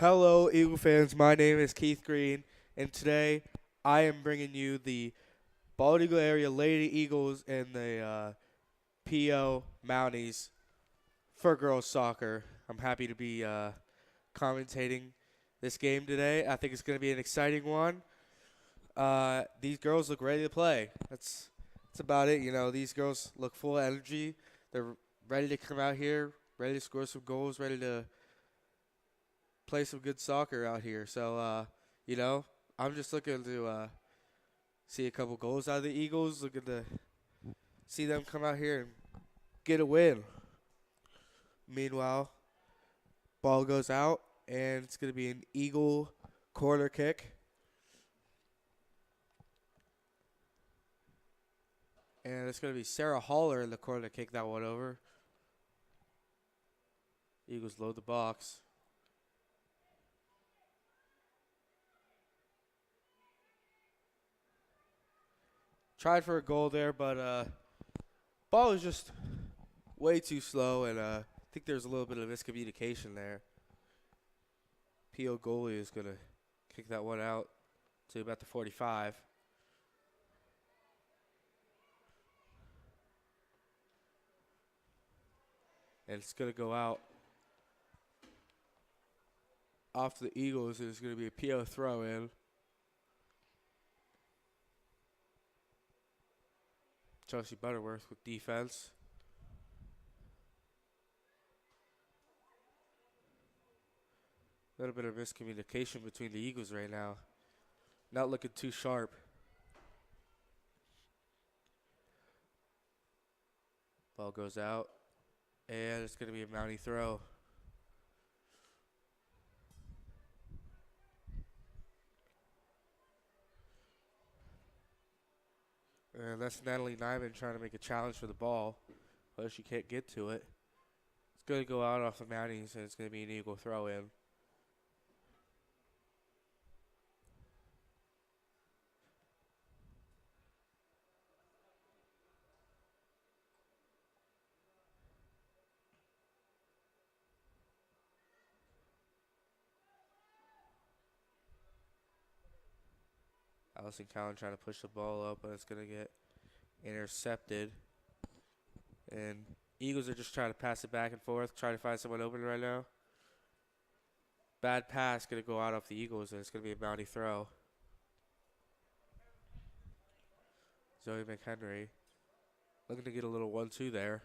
Hello, Eagle fans. My name is Keith Green, and today I am bringing you the Bald Eagle area Lady Eagles and the PO Mounties for girls soccer. I'm happy to be commentating this game today. I think it's going to be an exciting one. These girls look ready to play. That's about it. These girls look full of energy. They're ready to come out here, ready to score some goals, ready to play some good soccer out here. So, you know, I'm just looking to see a couple goals out of the Eagles, looking to see them come out here and get a win. Meanwhile, ball goes out, and it's going to be an Eagle corner kick. And it's going to be Sarah Haller in the corner to kick that one over. Eagles load the box. Tried for a goal there, but ball was just way too slow, and I think there's a little bit of miscommunication there. PO goalie is going to kick that one out to about the 45. And it's going to go out off to the Eagles, and it's going to be a PO throw in. Chelsea Butterworth with defense. A little bit of miscommunication between the Eagles right now. Not looking too sharp. Ball goes out, and it's going to be a Mountie throw. And that's Natalie Nyman trying to make a challenge for the ball, but she can't get to it. It's going to go out off the Mounties, and it's going to be an Eagle throw in. Allison Cowan trying to push the ball up, but it's going to get intercepted. And Eagles are just trying to pass it back and forth, trying to find someone open right now. Bad pass going to go out off the Eagles, and it's going to be a Mountie throw. Zoe McHenry looking to get a little 1-2 there.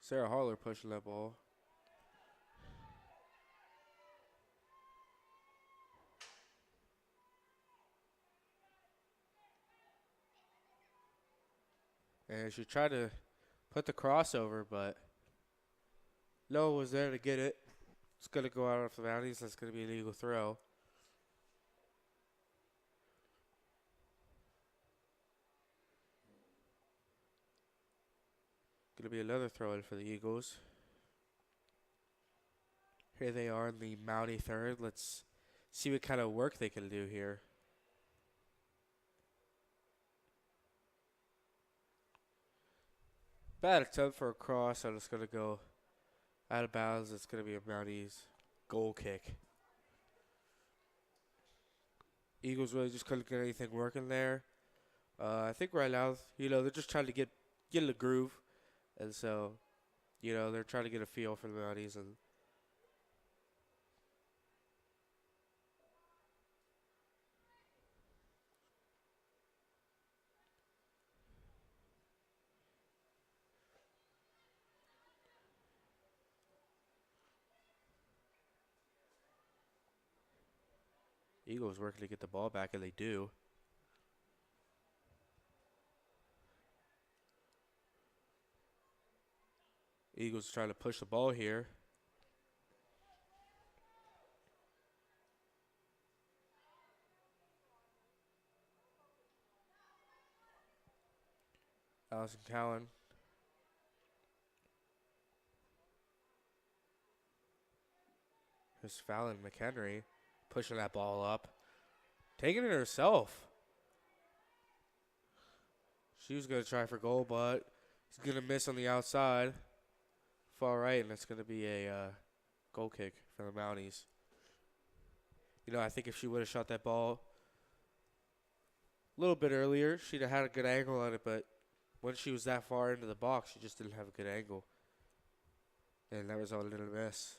Sarah Harler pushing that ball. And she tried to put the crossover, but no one was there to get it. It's going to go out off the Mounties. That's going to be an Eagle throw. Going to be another throw in for the Eagles. Here they are in the Mountie third. Let's see what kind of work they can do here. Bad attempt for a cross, and it's going to go out of bounds. It's going to be a Mountie's goal kick. Eagles really just couldn't get anything working there. I think right now, they're just trying to get in the groove. And so, they're trying to get a feel for the Mounties. And Eagles working to get the ball back, and they do. Eagles trying to push the ball here. Allison Cowan. Miss Fallon McHenry pushing that ball up, taking it herself. She was going to try for goal, but she's going to miss on the outside, far right, and it's going to be a goal kick for the Mounties. You know, I think if she would have shot that ball a little bit earlier, she'd have had a good angle on it, but when she was that far into the box, she just didn't have a good angle. And that was all a little miss.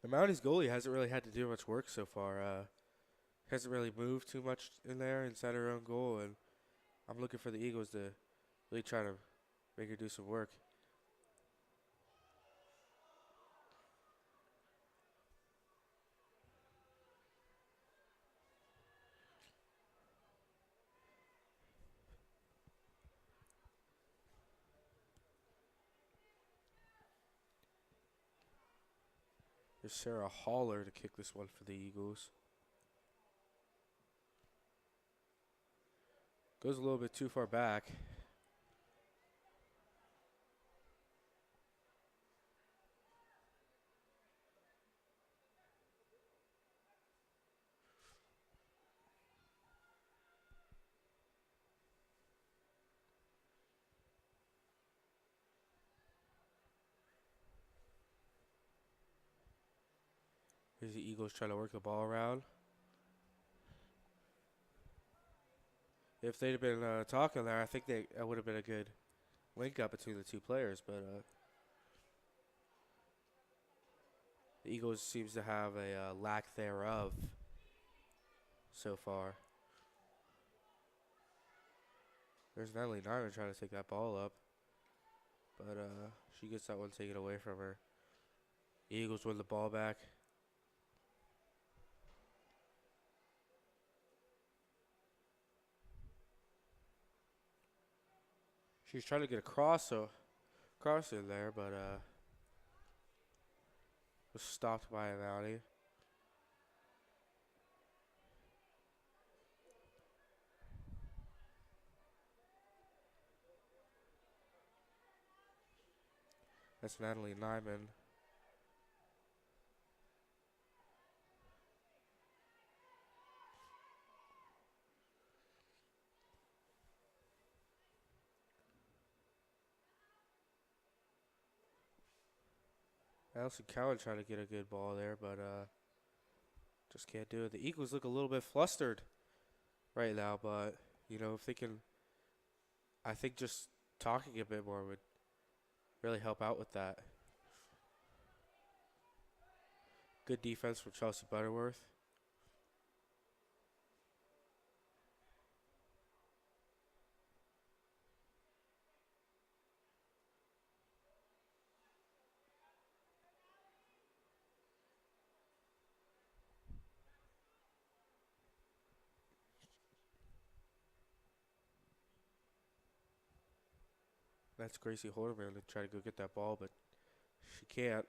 The Mounties goalie hasn't really had to do much work so far. Hasn't really moved too much in there inside her own goal, and I'm looking for the Eagles to really try to make her do some work. There's Sarah Haller to kick this one for the Eagles. Goes a little bit too far back. Here's the Eagles trying to work the ball around. If they'd have been talking there, I think that would have been a good link up between the two players. But the Eagles seems to have a lack thereof so far. There's Natalie Nyman trying to take that ball up, but she gets that one taken away from her. The Eagles win the ball back. She's trying to get a cross in there, but was stopped by a Mountie. That's Natalie Nyman. Allison Cowan trying to get a good ball there, but just can't do it. The Eagles look a little bit flustered right now, but, you know, if they can, I think just talking a bit more would really help out with that. Good defense from Chelsea Butterworth. That's Gracie Horderman to try to go get that ball, but she can't.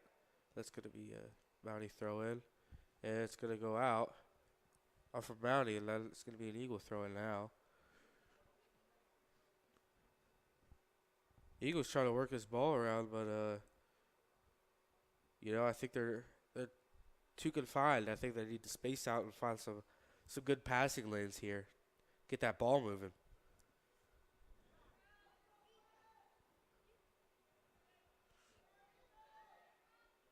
That's going to be a Mountie throw in. And it's going to go out from Mountie, and then it's going to be an Eagle throw in now. Eagles trying to work this ball around, but, you know, I think they're too confined. I think they need to space out and find some good passing lanes here. Get that ball moving.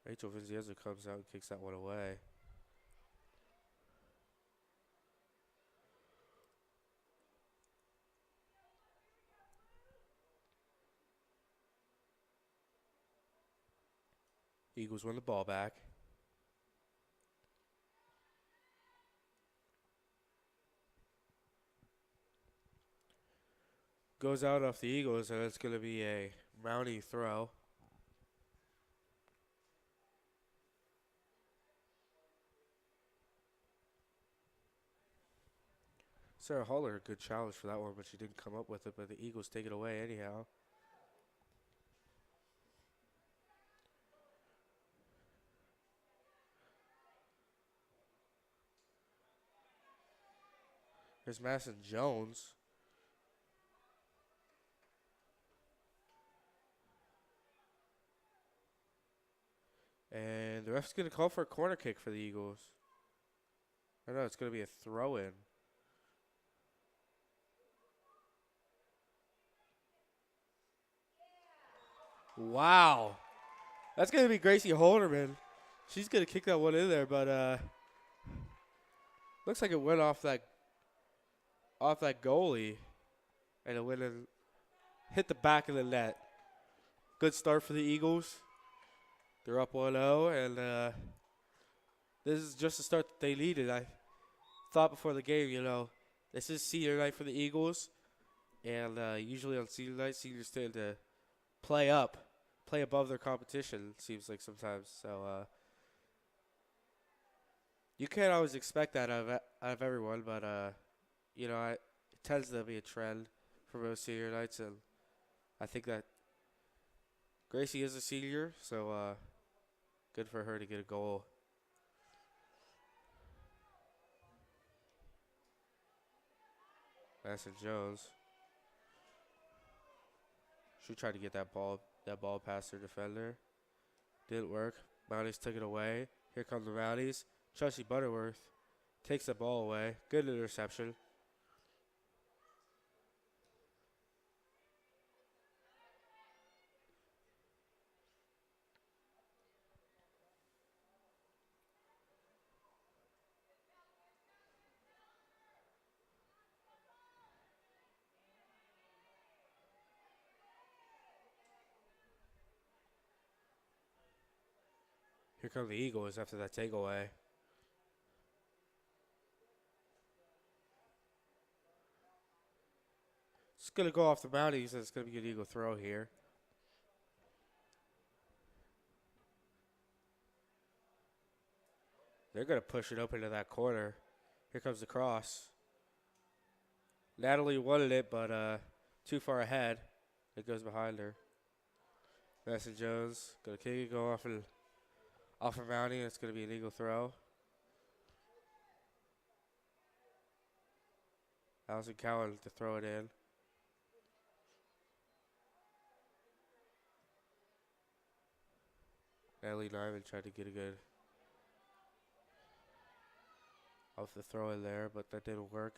Rachel Vincenzo comes out and kicks that one away. Eagles win the ball back. Goes out off the Eagles, and it's going to be a Mountie throw. Sarah Haller, a good challenge for that one, but she didn't come up with it. But the Eagles take it away anyhow. Here's Madison Jones. And the ref's going to call for a corner kick for the Eagles. Or no, it's going to be a throw-in. Wow. That's going to be Gracie Holderman. She's going to kick that one in there, but looks like it went off that goalie. And it went and hit the back of the net. Good start for the Eagles. They're up 1-0, and this is just the start that they needed. I thought before the game, this is senior night for the Eagles, and usually on senior night, seniors tend to play above their competition, it seems like sometimes. So you can't always expect that out of everyone, but, it tends to be a trend for most senior nights, and I think that Gracie is a senior, so good for her to get a goal. Madison Jones. She tried to get that ball past her defender. Didn't work. Mounties took it away. Here come the Mounties. Chelsea Butterworth takes the ball away. Good interception. Here come the Eagles after that takeaway. It's going to go off the Mounties, and it's going to be an Eagle throw here. They're going to push it up into that corner. Here comes the cross. Natalie wanted it, but too far ahead. It goes behind her. Madison Jones going to kick it, go off a Mountie, and it's going to be an Eagle throw. Allison Cowan to throw it in. Natalie Nyman tried to get a good off the throw in there, but that didn't work.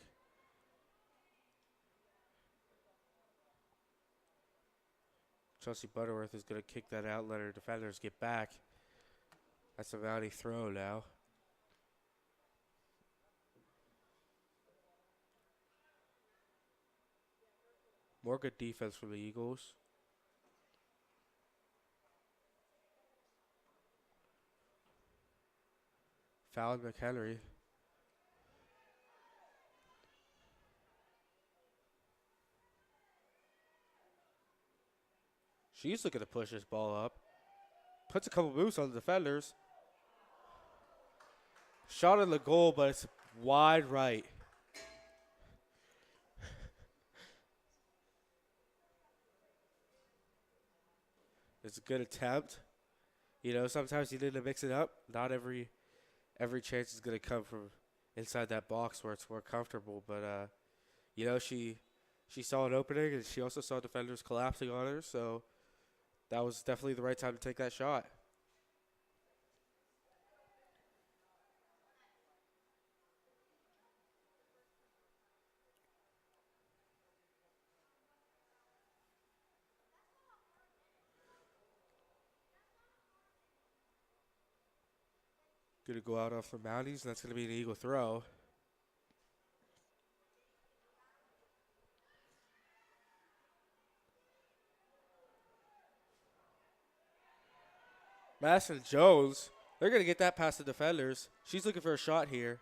Chelsea Butterworth is going to kick that out, let her defenders get back. That's a Mountie throw now. More good defense from the Eagles. Fallon McHenry. She's looking to push this ball up. Puts a couple moves on the defenders. Shot in the goal, but it's wide right. It's a good attempt. Sometimes you need to mix it up. Not every chance is going to come from inside that box where it's more comfortable. But, she saw an opening, and she also saw defenders collapsing on her. So that was definitely the right time to take that shot. Going to go out off the Mounties, and that's going to be an Eagle throw. Madison Jones, they're going to get that past the defenders. She's looking for a shot here.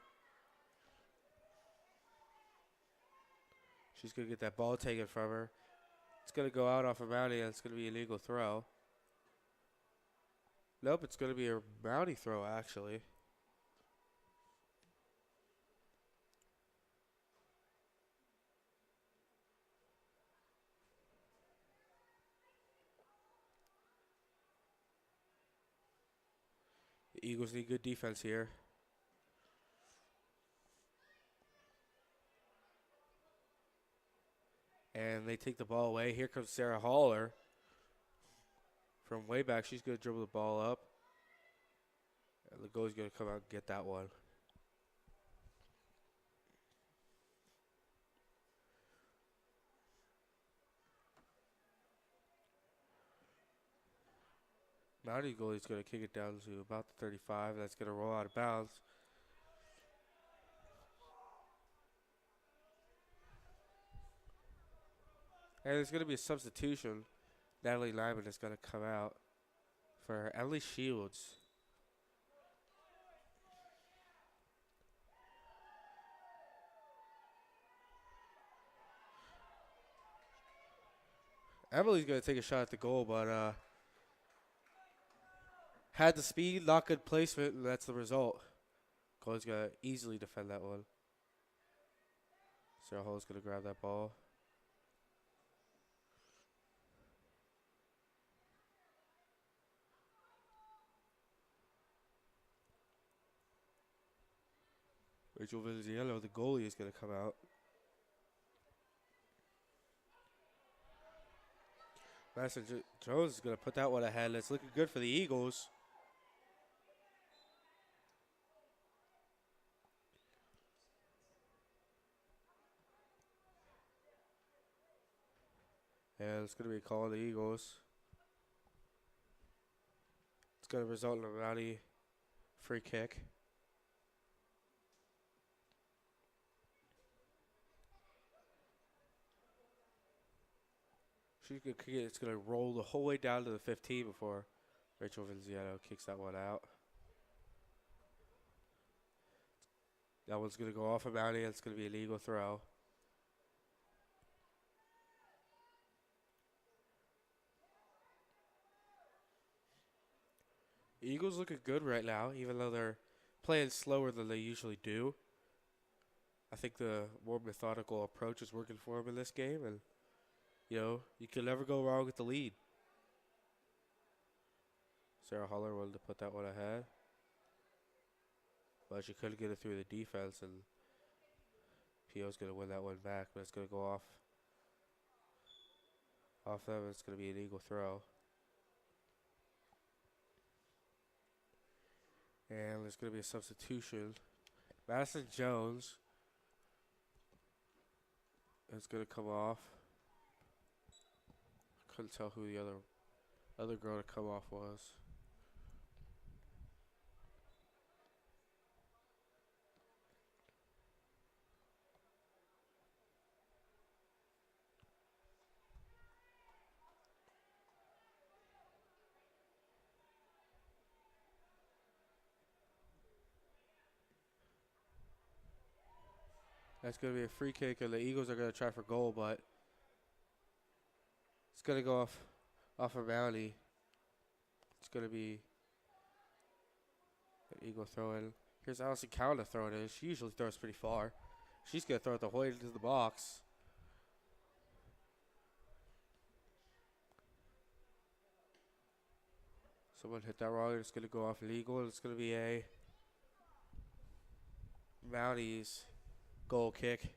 She's going to get that ball taken from her. It's going to go out off of Mountie, and it's going to be an Eagle throw. Nope, it's going to be a Mountie throw, actually. The Eagles need good defense here. And they take the ball away. Here comes Sarah Haller from way back. She's going to dribble the ball up. And the goalie's going to come out and get that one. Mountie goalie's going to kick it down to about the 35. That's going to roll out of bounds. And there's going to be a substitution. Natalie Lyman is going to come out for Emily Shields. Emily's going to take a shot at the goal, but had the speed, not good placement, and that's the result. Goalie's going to easily defend that one. Sarah Hall's going to grab that ball. Rachel Veneziello, the goalie, is going to come out. Madison Jones is going to put that one ahead. It's looking good for the Eagles. And it's going to be a call on the Eagles. It's going to result in a Mountie free kick. It's going to roll the whole way down to the 15 before Rachel Vinziano kicks that one out. That one's going to go off of Mountie. It's going to be an Eagle throw. Eagles looking good right now, even though they're playing slower than they usually do. I think the more methodical approach is working for them in this game, and you can never go wrong with the lead. Sarah Haller wanted to put that one ahead, but she couldn't get it through the defense, and P.O.'s going to win that one back, but it's going to go off them. It's going to be an Eagle throw. And there's going to be a substitution. Madison Jones is going to come off. Couldn't tell who the other girl to come off was. That's going to be a free kick, and the Eagles are going to try for goal, but it's going to go off of Mountie. It's going to be an Eagle throw in. Here's Allison Cowan to throw it in. She usually throws pretty far. She's going to throw it the whole way into the box. Someone hit that wrong. It's going to go off illegal, and it's going to be a Mountie's goal kick.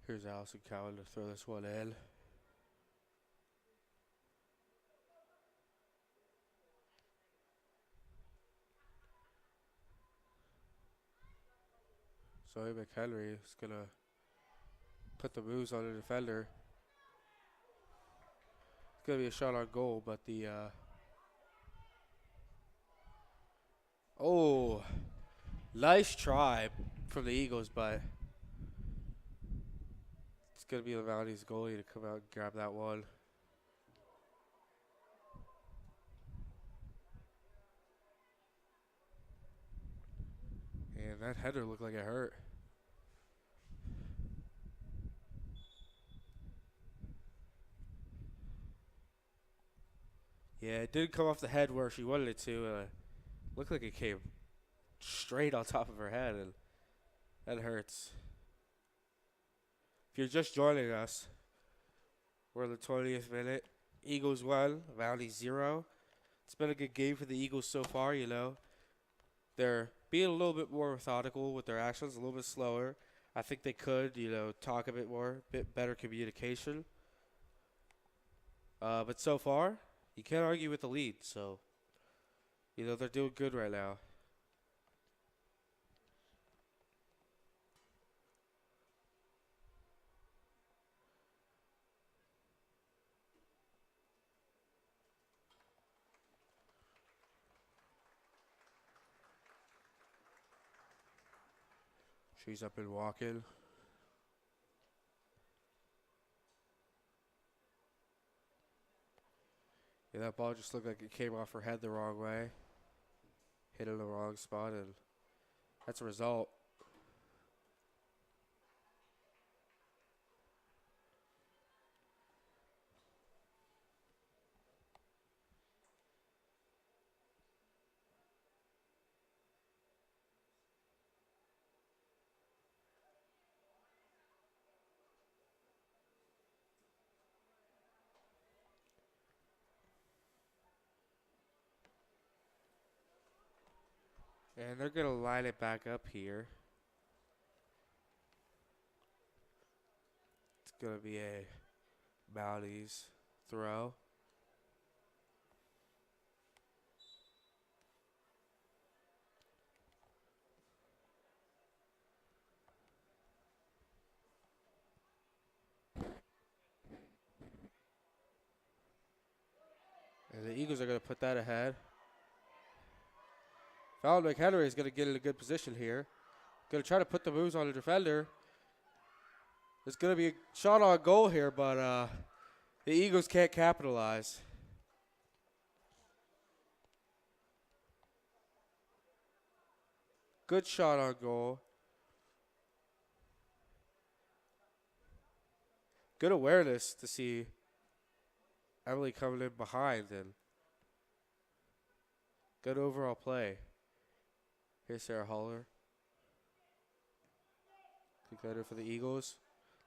Here's Allison Cowan to throw this one in. Zoe McHenry is going to put the moves on the defender. It's going to be a shot on goal, but the nice try from the Eagles, but it's going to be the Mountie's goalie to come out and grab that one. And that header looked like it hurt. Yeah, it didn't come off the head where she wanted it to. Looked like it came straight on top of her head, and That hurts. If you're just joining us, we're in the 20th minute. Eagles 1, Mounties 0. It's been a good game for the Eagles so far, you know. They're being a little bit more methodical with their actions, a little bit slower. I think they could, you know, talk a bit more, bit better communication. But so far, you can't argue with the lead. So, you know, they're doing good right now. She's up and walking. Yeah, that ball just looked like it came off her head the wrong way. Hit in the wrong spot, and that's a result. And they're going to line it back up here. It's going to be a Mounties throw. And the Eagles are going to put that ahead. Fallon McHenry is going to get in a good position here. Going to try to put the moves on the defender. There's going to be a shot on goal here, but the Eagles can't capitalize. Good shot on goal. Good awareness to see Emily coming in behind, and good overall play. Here's Sarah Haller. Kick that in for the Eagles.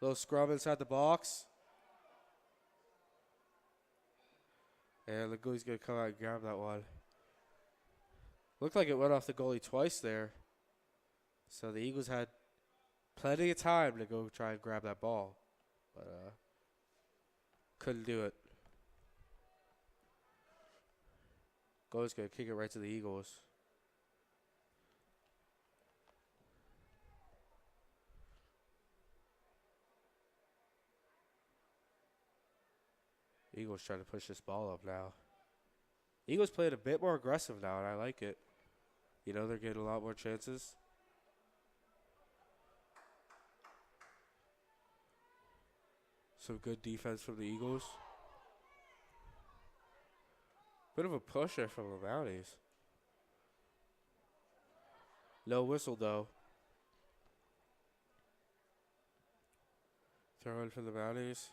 Little scrum inside the box. And the goalie's going to come out and grab that one. Looked like it went off the goalie twice there. So the Eagles had plenty of time to go try and grab that ball. But couldn't do it. Goalie's going to kick it right to the Eagles. Eagles trying to push this ball up now. Eagles played a bit more aggressive now, and I like it. You know, they're getting a lot more chances. Some good defense from the Eagles. Bit of a push there from the Mounties. No whistle, though. Throw in for the Mounties.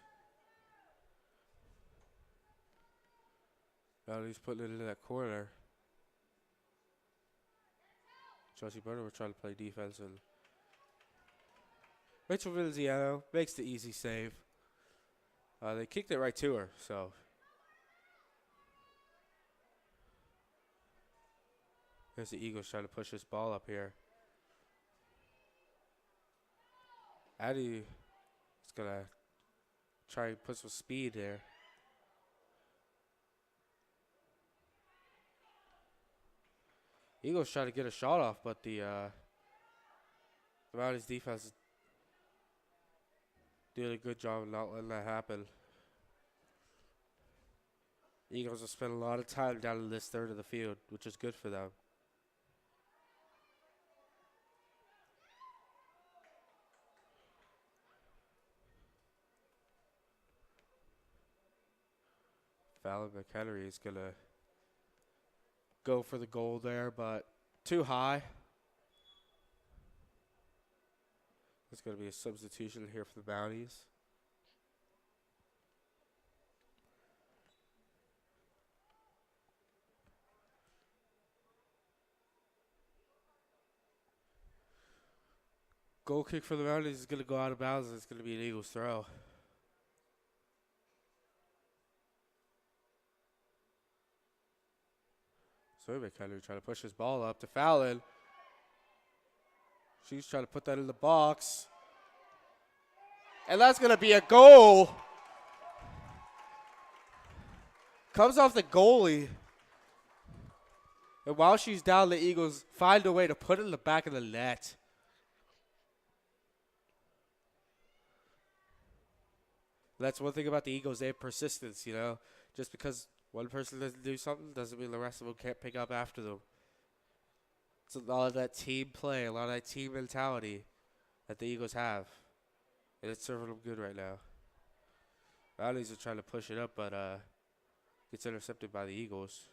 Mounties putting it into that corner. Chelsea Burner was trying to play defense, and Rachel Vinziano makes the easy save. They kicked it right to her, so. There's the Eagles trying to push this ball up here. Addie is going to try and put some speed there. Eagles trying to get a shot off, but the Mounties defense is doing a good job of not letting that happen. Eagles will spend a lot of time down in this third of the field, which is good for them. Fallon McHenry is going to go for the goal there, but too high. There's going to be a substitution here for the Mounties. Goal kick for the Mounties is going to go out of bounds. It's going to be an Eagles throw. So McHenry trying to push his ball up to Fallon. She's trying to put that in the box. And that's going to be a goal. Comes off the goalie. And while she's down, the Eagles find a way to put it in the back of the net. That's one thing about the Eagles. They have persistence, you know. Just because one person doesn't do something doesn't mean the rest of them can't pick up after them. It's a lot of that team play, a lot of that team mentality that the Eagles have. And it's serving them good right now. Mounties are trying to push it up, but gets intercepted by the Eagles.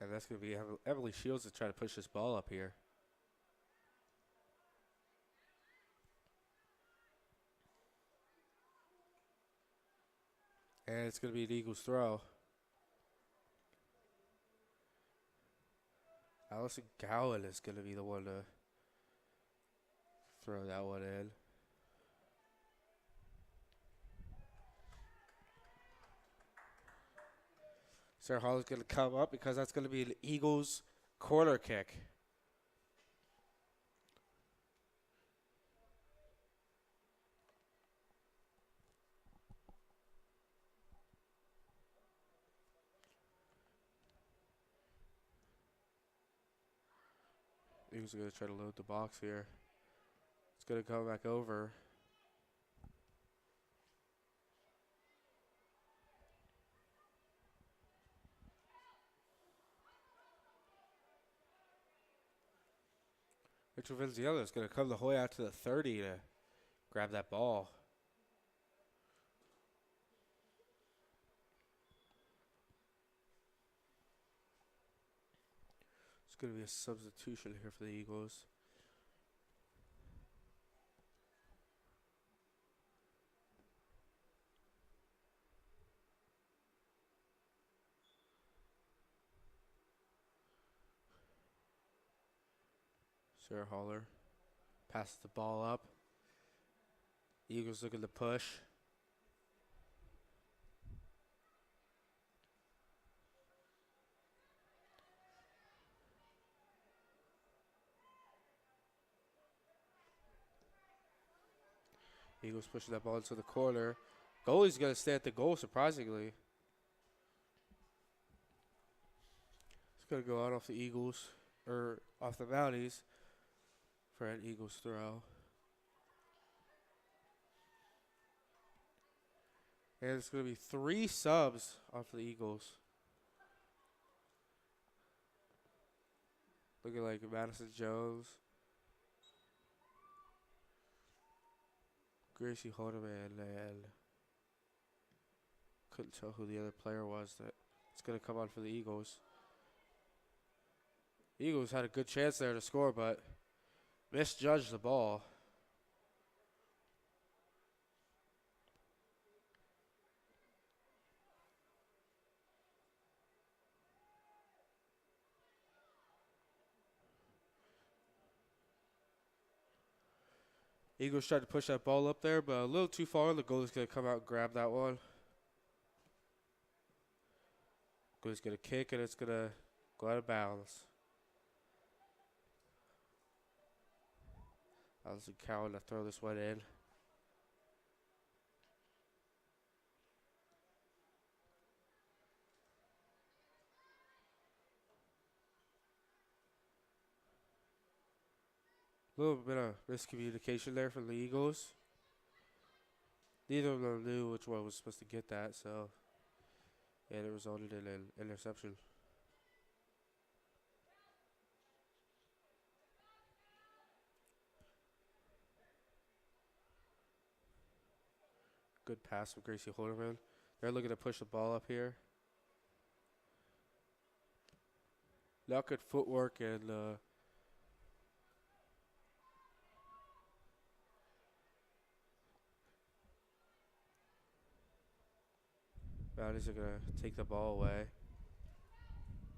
And that's going to be Emily Shields to try to push this ball up here. And it's going to be an Eagles throw. Allison Gowan is going to be the one to throw that one in. Sarah Hall is going to come up because that's going to be an Eagles corner kick. Eagles are going to try to load the box here. It's going to come back over. Rachel Venziello is going to come the whole way out to the 30 to grab that ball. It's going to be a substitution here for the Eagles. Sarah Haller passes the ball up. Eagles looking to push. Eagles pushing that ball into the corner. Goalie's going to stay at the goal, surprisingly. It's going to go out off the Eagles, or off the Mounties for an Eagles throw. And it's going to be 3 subs off the Eagles. Looking like Madison Jones, Gracie Hodeman, and couldn't tell who the other player was that it's going to come on for the Eagles. Eagles had a good chance there to score, but misjudged the ball. Eagles tried to push that ball up there, but a little too far. The goalie's going to come out and grab that one. Goalie's going to kick, and it's going to go out of bounds. Allison Cowan to throw this one in. A little bit of miscommunication there from the Eagles. Neither of them knew which one was supposed to get that, so and it resulted in an interception. Good pass from Gracie Holderman. They're looking to push the ball up here. Not good footwork and Mounties are gonna take the ball away.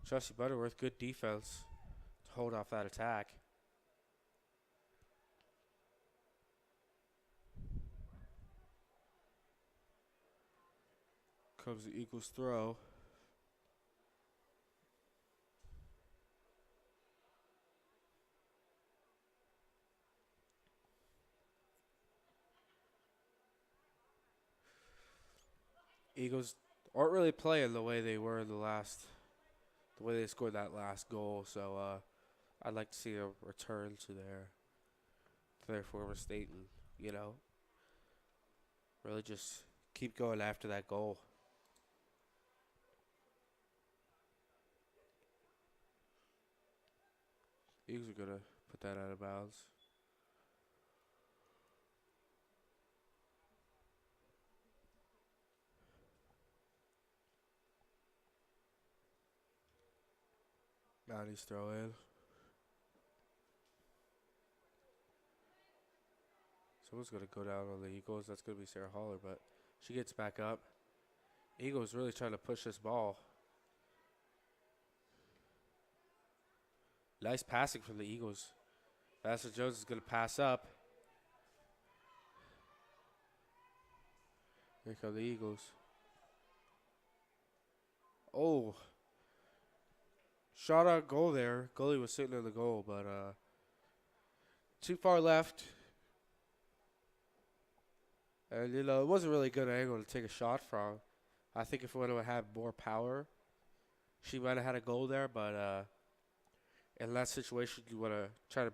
Chelsea Butterworth, good defense to hold off that attack. Comes the Eagles throw. Eagles aren't really playing the way they were in the way they scored that last goal. So I'd like to see a return to their former state and, really just keep going after that goal. Eagles are gonna put that out of bounds. Mounties throw in. Someone's going to go down on the Eagles. That's going to be Sarah Haller, but she gets back up. Eagles really trying to push this ball. Nice passing from the Eagles. Vassar Jones is going to pass up. Here come the Eagles. Oh. Shot on goal there. Goalie was sitting in the goal, but too far left. And, it wasn't really a good angle to take a shot from. I think if it would have had more power, she might have had a goal there. But in that situation, you want to try to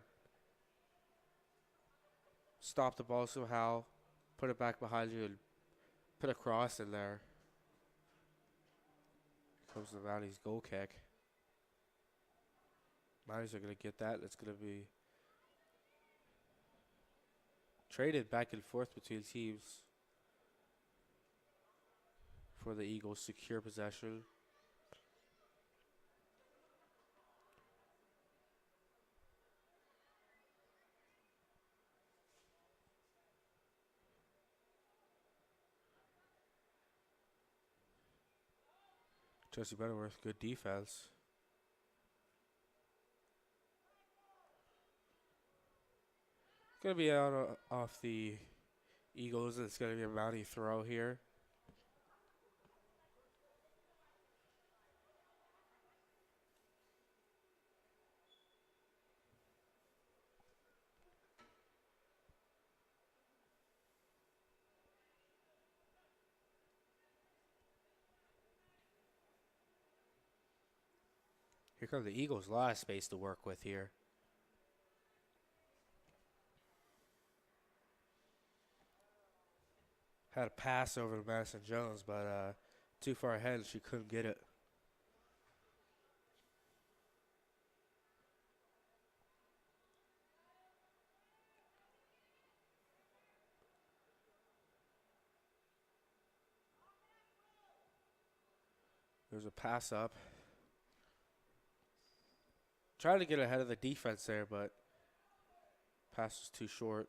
stop the ball somehow, put it back behind you, and put a cross in there. Here comes the Mounties goal kick. Mounties are going to get that. It's going to be traded back and forth between teams for the Eagles' secure possession. Chelsea Butterworth, good defense. Going to be out off the Eagles, and it's going to be a Mountie throw here. Here come the Eagles. A lot of space to work with here. Had a pass over to Madison Jones, but too far ahead and she couldn't get it. There's a pass up. Trying to get ahead of the defense there, but pass was too short.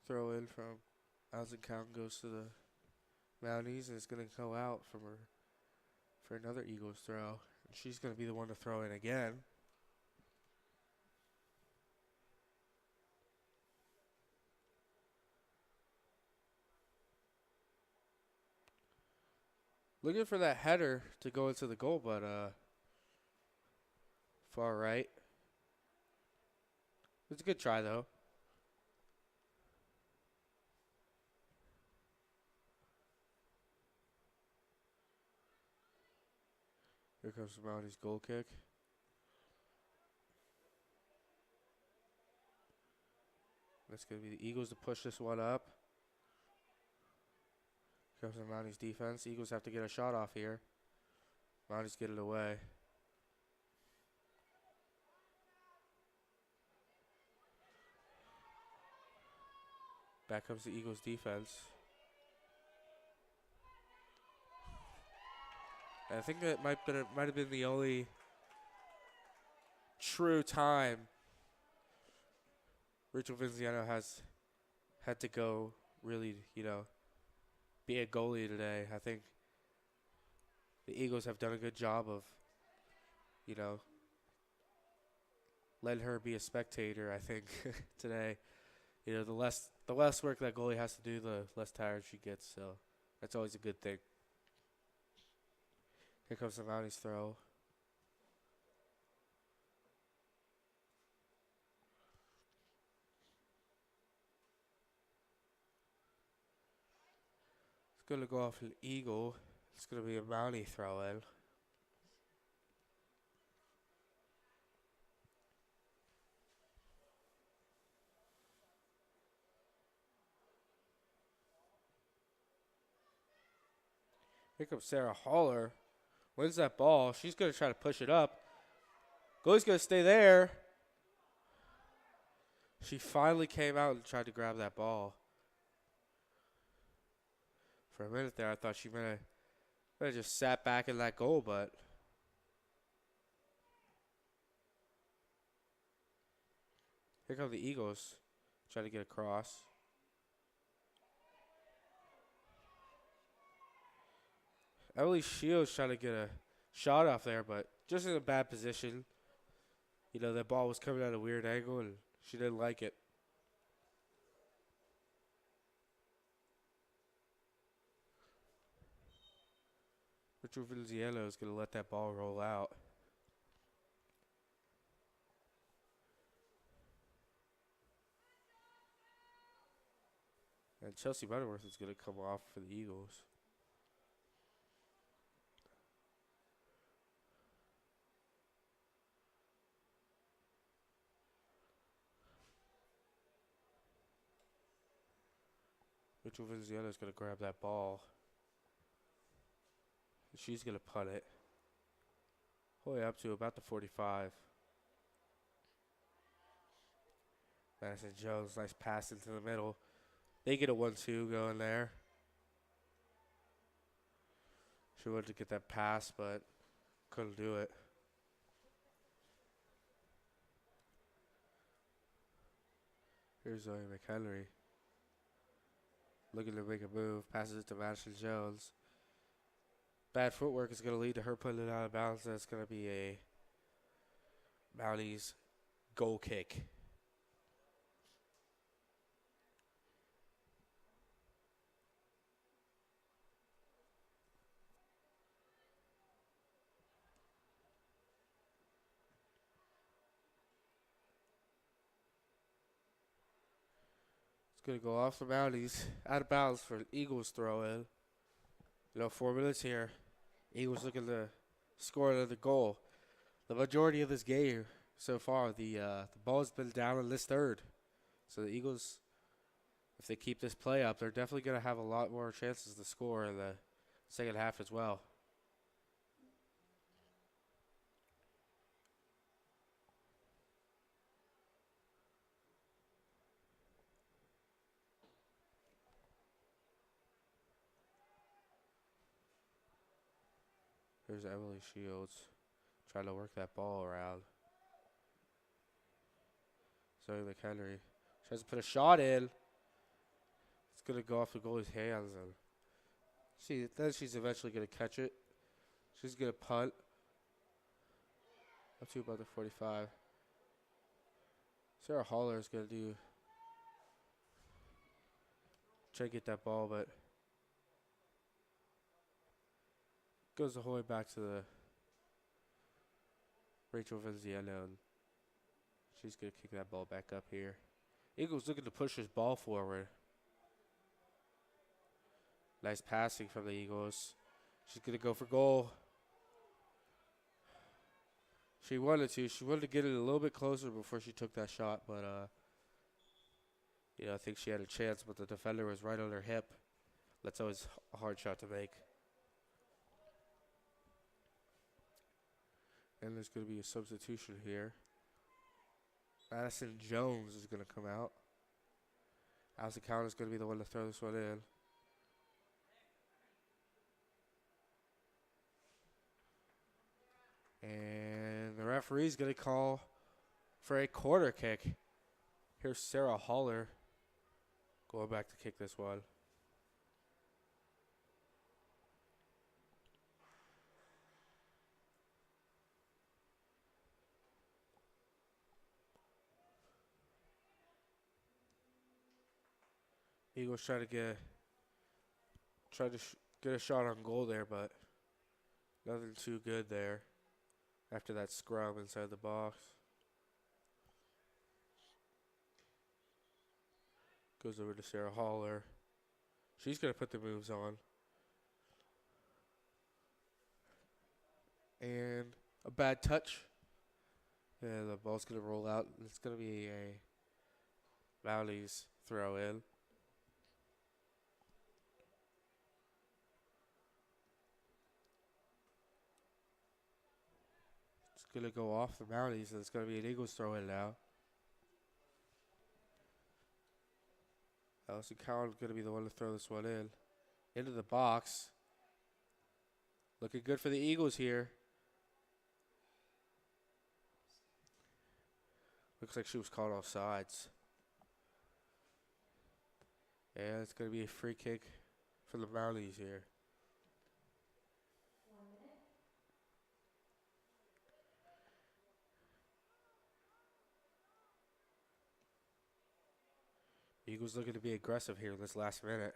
Throw in from Alison Count goes to the Mounties, and it's going to go out from her for another Eagles throw. And she's going to be the one to throw in again. Looking for that header to go into the goal, but far right. It's a good try, though. Here comes the Mounties goal kick. That's going to be the Eagles to push this one up. Here comes the Mounties defense. Eagles have to get a shot off here. Mounties get it away. Back comes the Eagles defense. And I think that might have been the only true time Rachel Vinciano has had to go really, be a goalie today. I think the Eagles have done a good job of, you know, letting her be a spectator. I think today, the less work that goalie has to do, the less tired she gets. So that's always a good thing. Here comes the Mounties throw. It's gonna go off an Eagle. It's gonna be a Mountie throw in. Here comes Sarah Haller. Wins that ball. She's going to try to push it up. Goalie's going to stay there. She finally came out and tried to grab that ball. For a minute there, I thought she might have just sat back in that goal, but here come the Eagles. Trying to get across. Emily Shields trying to get a shot off there, but just in a bad position. That ball was coming at a weird angle, and she didn't like it. Richard Vinciano is going to let that ball roll out. And Chelsea Butterworth is going to come off for the Eagles. Rachel Vinciano is going to grab that ball. She's going to punt it. All the way up to about the 45. Madison Jones, nice pass into the middle. They get a 1-2 going there. She wanted to get that pass, but couldn't do it. Here's Zoe McHenry. Looking to make a move. Passes it to Madison Jones. Bad footwork is going to lead to her putting it out of bounds. That's going to be a Mounties goal kick. It's going to go off the Mounties. Out of bounds for an Eagles throw in. 4 minutes here. Eagles looking to score another goal. The majority of this game so far, the ball's been down in this third. So the Eagles, if they keep this play up, they're definitely going to have a lot more chances to score in the second half as well. Here's Emily Shields trying to work that ball around. Zoe McHenry tries to put a shot in. It's going to go off the goalie's hands. And then she's eventually going to catch it. She's going to punt. Up to about the 45. Sarah Haller is going to try to get that ball, but goes the whole way back to the Rachel Vinciano, and she's going to kick that ball back up here. Eagles looking to push this ball forward. Nice passing from the Eagles. She's going to go for goal. She wanted to. She wanted to get it a little bit closer before she took that shot, but I think she had a chance, but the defender was right on her hip. That's always a hard shot to make. And there's going to be a substitution here. Madison Jones is going to come out. Allison Count is going to be the one to throw this one in. And the referee's going to call for a corner kick. Here's Sarah Haller going back to kick this one. Eagles trying to get a shot on goal there, but nothing too good there after that scrum inside the box. Goes over to Sarah Haller. She's going to put the moves on. And a bad touch. And the ball's going to roll out. It's going to be a Mounties throw in. It's going to go off the Mounties, and it's going to be an Eagles throw in now. Allison Cowan going to be the one to throw this one in. Into the box. Looking good for the Eagles here. Looks like she was caught off sides. And it's going to be a free kick for the Mounties here. Eagles looking to be aggressive here in this last minute.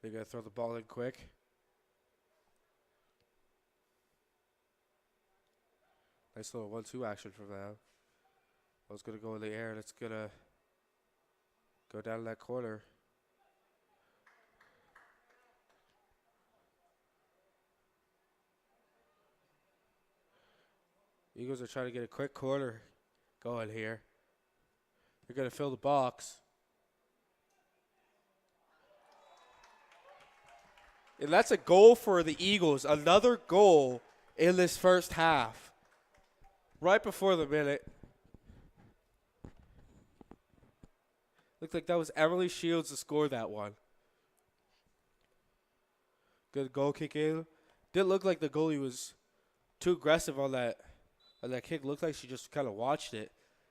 They're going to throw the ball in quick. Nice little 1-2 action from them. Ball's going to go in the air, and it's going to go down in that corner. Eagles are trying to get a quick corner going here. They're going to fill the box. And that's a goal for the Eagles. Another goal in this first half. Right before the minute. Looked like that was Emily Shields to score that one. Good goal kick in. Didn't look like the goalie was too aggressive on that kick. Looked like she just kind of watched it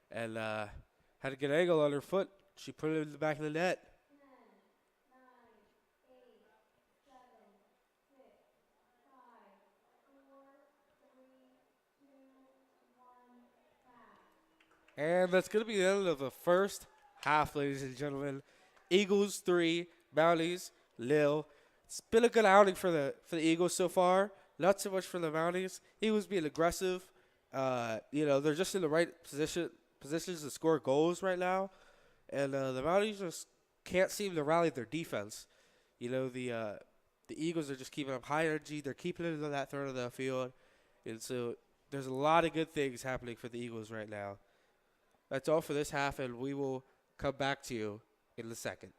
and had a good angle on her foot. She put it in the back of the net. 10, 9, 8, 7, 6, 5, 4, 3, 2, 1, back. And that's going to be the end of the first half, ladies and gentlemen. Eagles 3, Mounties 0. It's been a good outing for the Eagles so far. Not so much for the Mounties. Eagles being aggressive. They're just in the right positions to score goals right now. And the Mounties just can't seem to rally their defense. The Eagles are just keeping up high energy. They're keeping it in that third of the field. And so there's a lot of good things happening for the Eagles right now. That's all for this half, and we will come back to you in a second.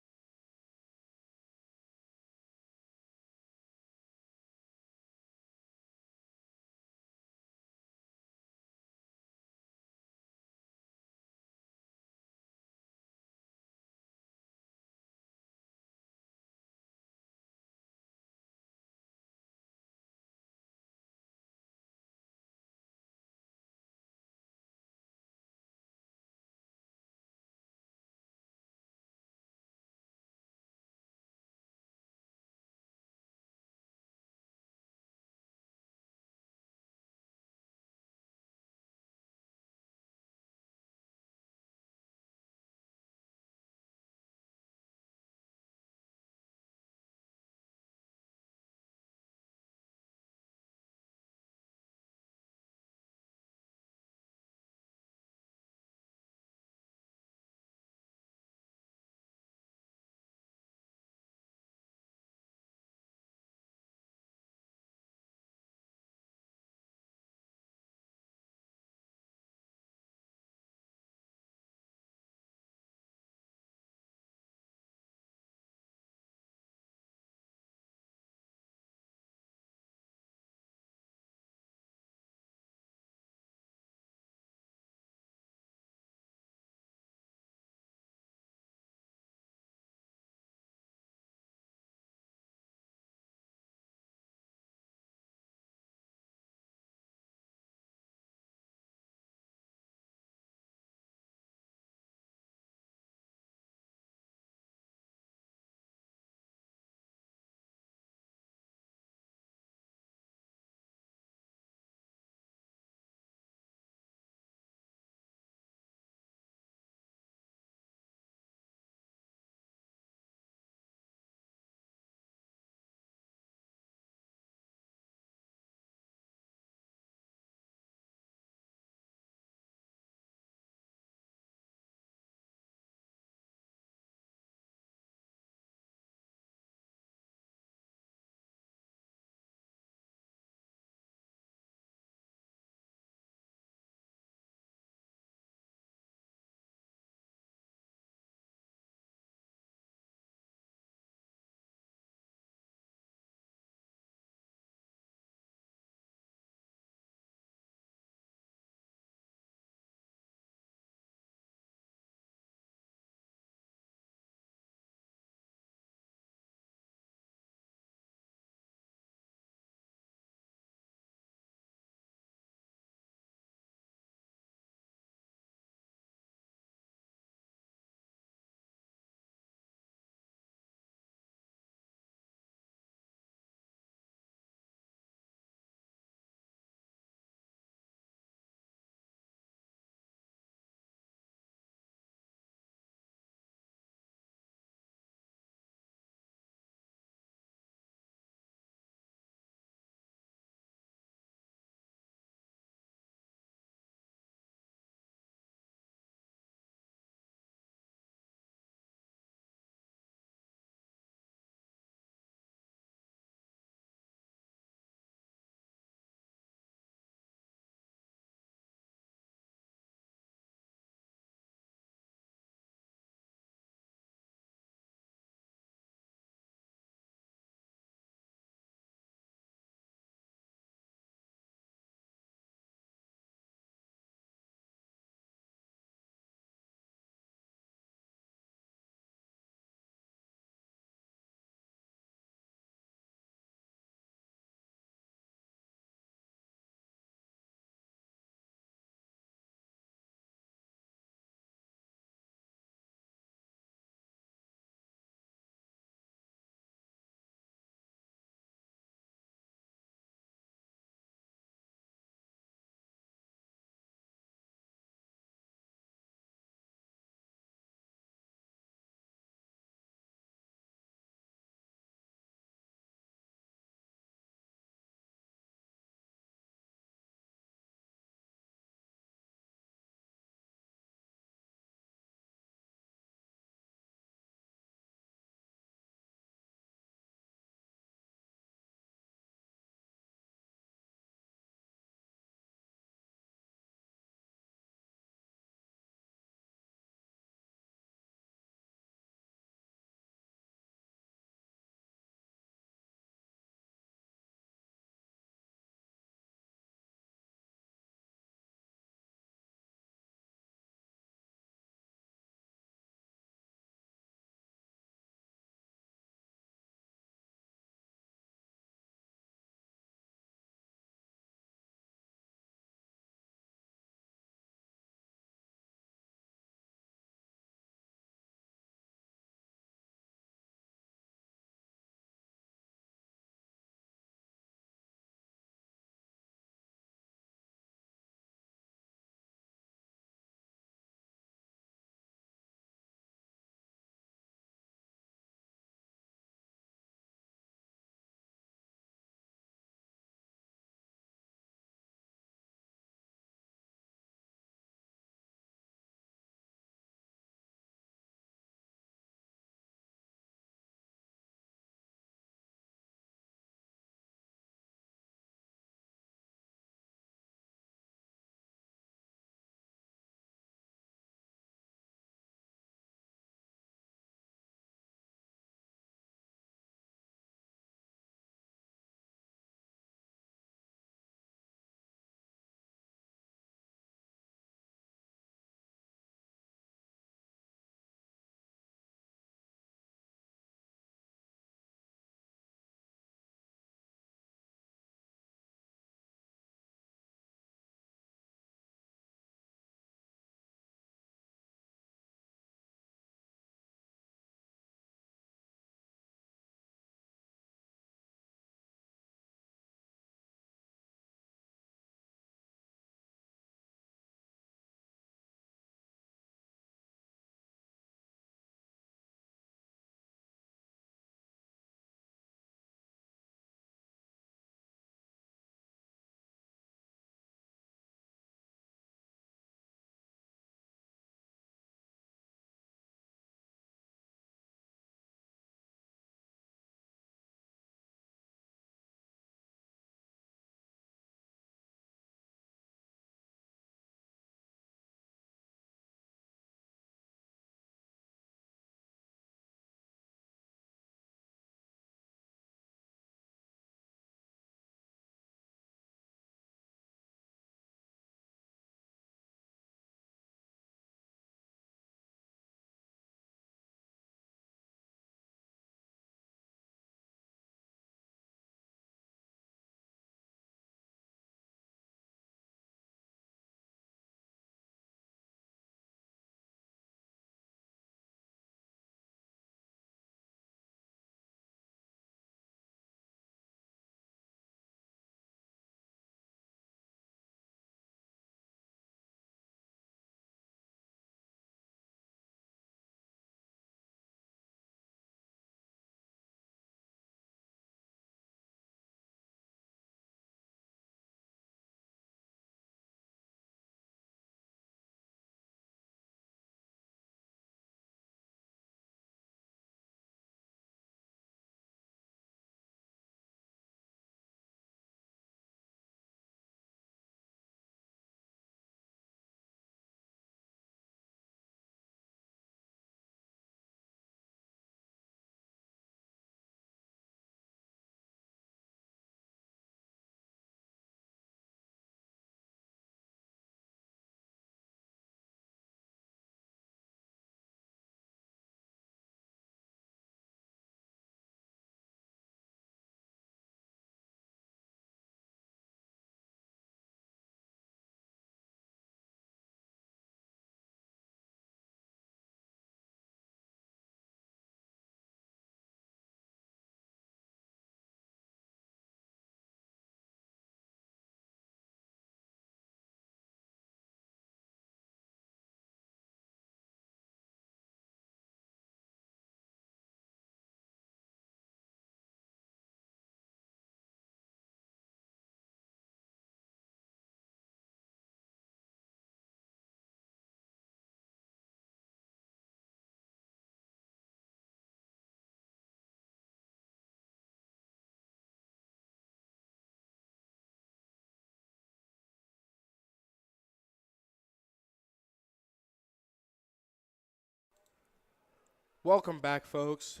Welcome back, folks.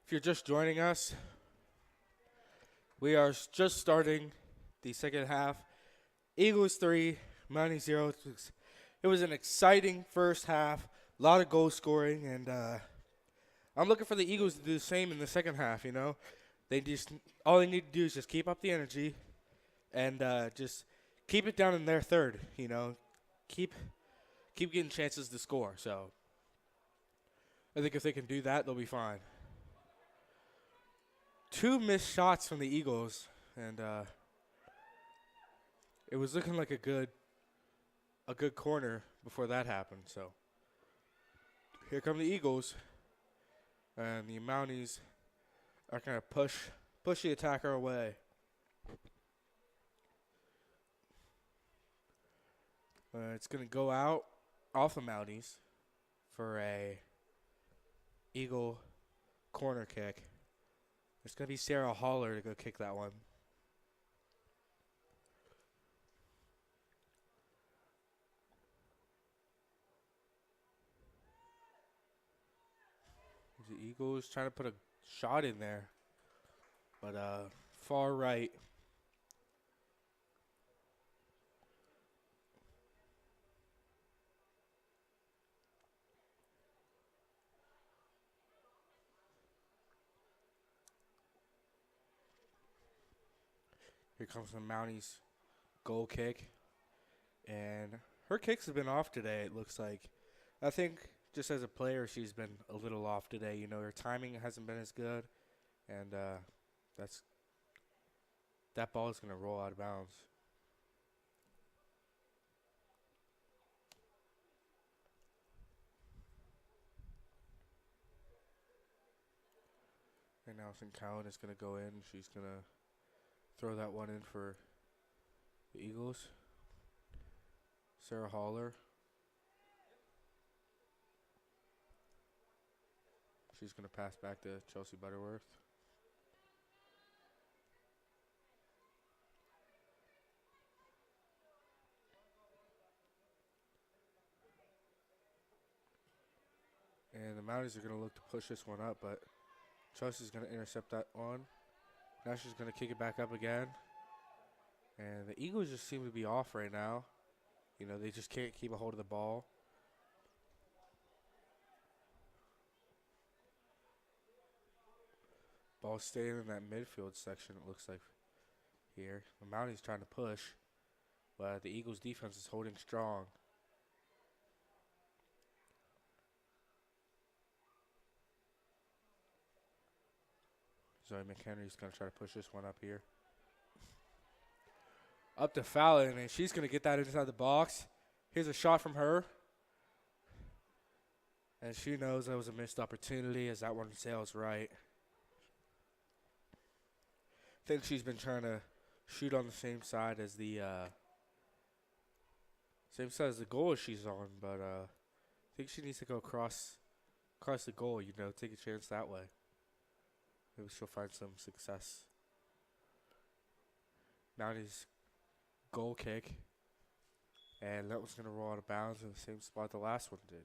If you're just joining us, we are just starting the second half. Eagles 3, Miami 0. It was an exciting first half, a lot of goal scoring, and I'm looking for the Eagles to do the same in the second half. They just all they need to do is just keep up the energy and just keep it down in their third. Keep getting chances to score. So I think if they can do that, they'll be fine. Two missed shots from the Eagles, and it was looking like a good corner before that happened. So here come the Eagles, and the Mounties are going to push the attacker away. It's going to go out off the Mounties for a Eagle corner kick. It's going to be Sarah Haller to go kick that one. The Eagles trying to put a shot in there, but far right. Here comes the Mounties goal kick, and her kicks have been off today. It looks like. I think just as a player, she's been a little off today. Her timing hasn't been as good, and that ball is going to roll out of bounds. And now St. Cowan is going to go in. She's going to throw that one in for the Eagles. Sarah Haller. She's going to pass back to Chelsea Butterworth. And the Mounties are going to look to push this one up, but Chelsea's going to intercept that one. Now she's going to kick it back up again. And the Eagles just seem to be off right now. They just can't keep a hold of the ball. Ball staying in that midfield section, it looks like here. The Mounties trying to push, but the Eagles' defense is holding strong. Zoe McHenry's going to try to push this one up here. Up to Fallon, and she's going to get that inside the box. Here's a shot from her. And she knows that was a missed opportunity as that one sails right. I think she's been trying to shoot on the same side as the goal she's on, but I think she needs to go across the goal, take a chance that way. Maybe she'll find some success. Mounties goal kick. And that one's going to roll out of bounds in the same spot the last one did.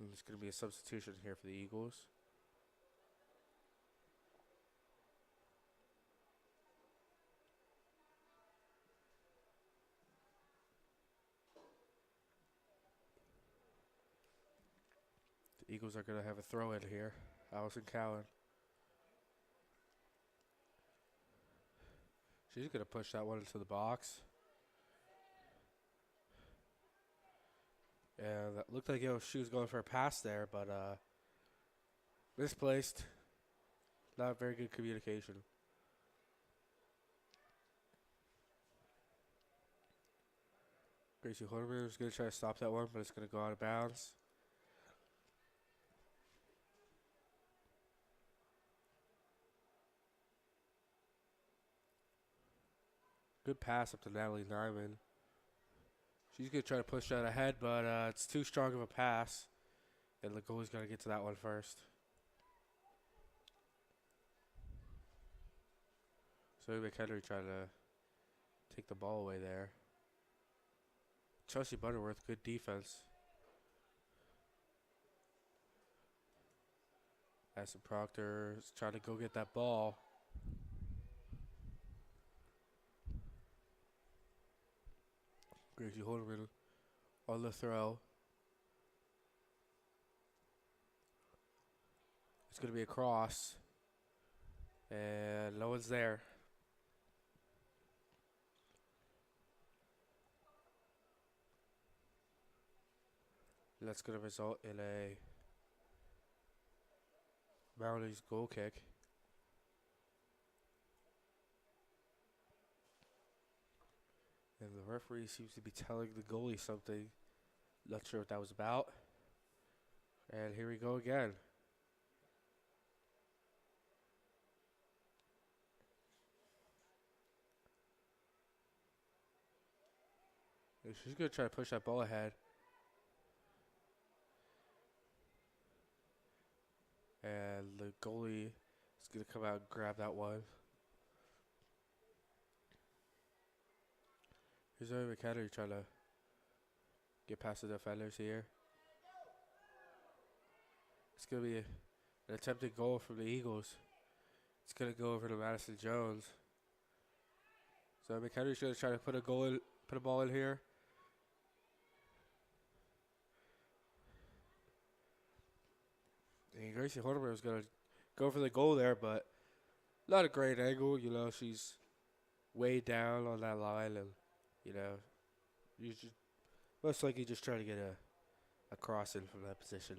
And there's going to be a substitution here for the Eagles. The Eagles are going to have a throw in here. Allison Cowan. She's going to push that one into the box. And that looked like she was going for a pass there, but misplaced. Not very good communication. Gracie Horner is going to try to stop that one, but it's going to go out of bounds. Good pass up to Natalie Nyman. She's going to try to push that ahead, but it's too strong of a pass. And the goalie's going to get to that one first. So McHenry trying to take the ball away there. Chelsea Butterworth, good defense. Madison Proctor is trying to go get that ball. Gracie Holderman on the throw. It's going to be a cross. And no one's there. That's going to result in a Mounties goal kick. And the referee seems to be telling the goalie something. Not sure what that was about. And here we go again. And she's going to try to push that ball ahead. And the goalie is going to come out and grab that one. Here's Zoe McHenry trying to get past the defenders here. It's going to be an attempted goal from the Eagles. It's going to go over to Madison Jones. So McHenry's going to try to put a ball in here. And Gracie Horneman was going to go for the goal there, but not a great angle. You know, she's way down on that line, and, you know, you just most likely just try to get a cross in from that position.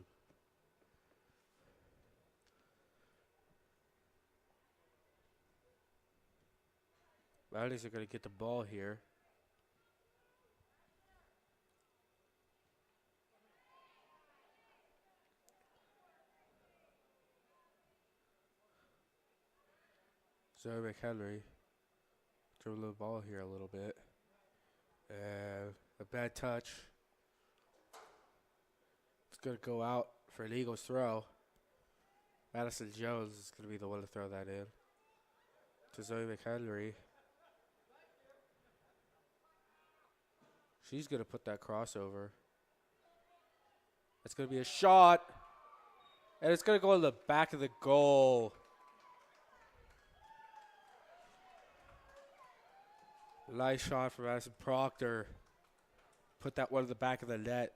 Mounties are going to get the ball here. Zoe McHenry dribbled the ball here a little bit. And a bad touch. It's going to go out for an Eagles throw. Madison Jones is going to be the one to throw that in to Zoe McHenry. She's going to put that crossover. It's going to be a shot. And it's going to go in the back of the goal. Nice shot from Madison Proctor. Put that one in the back of the net.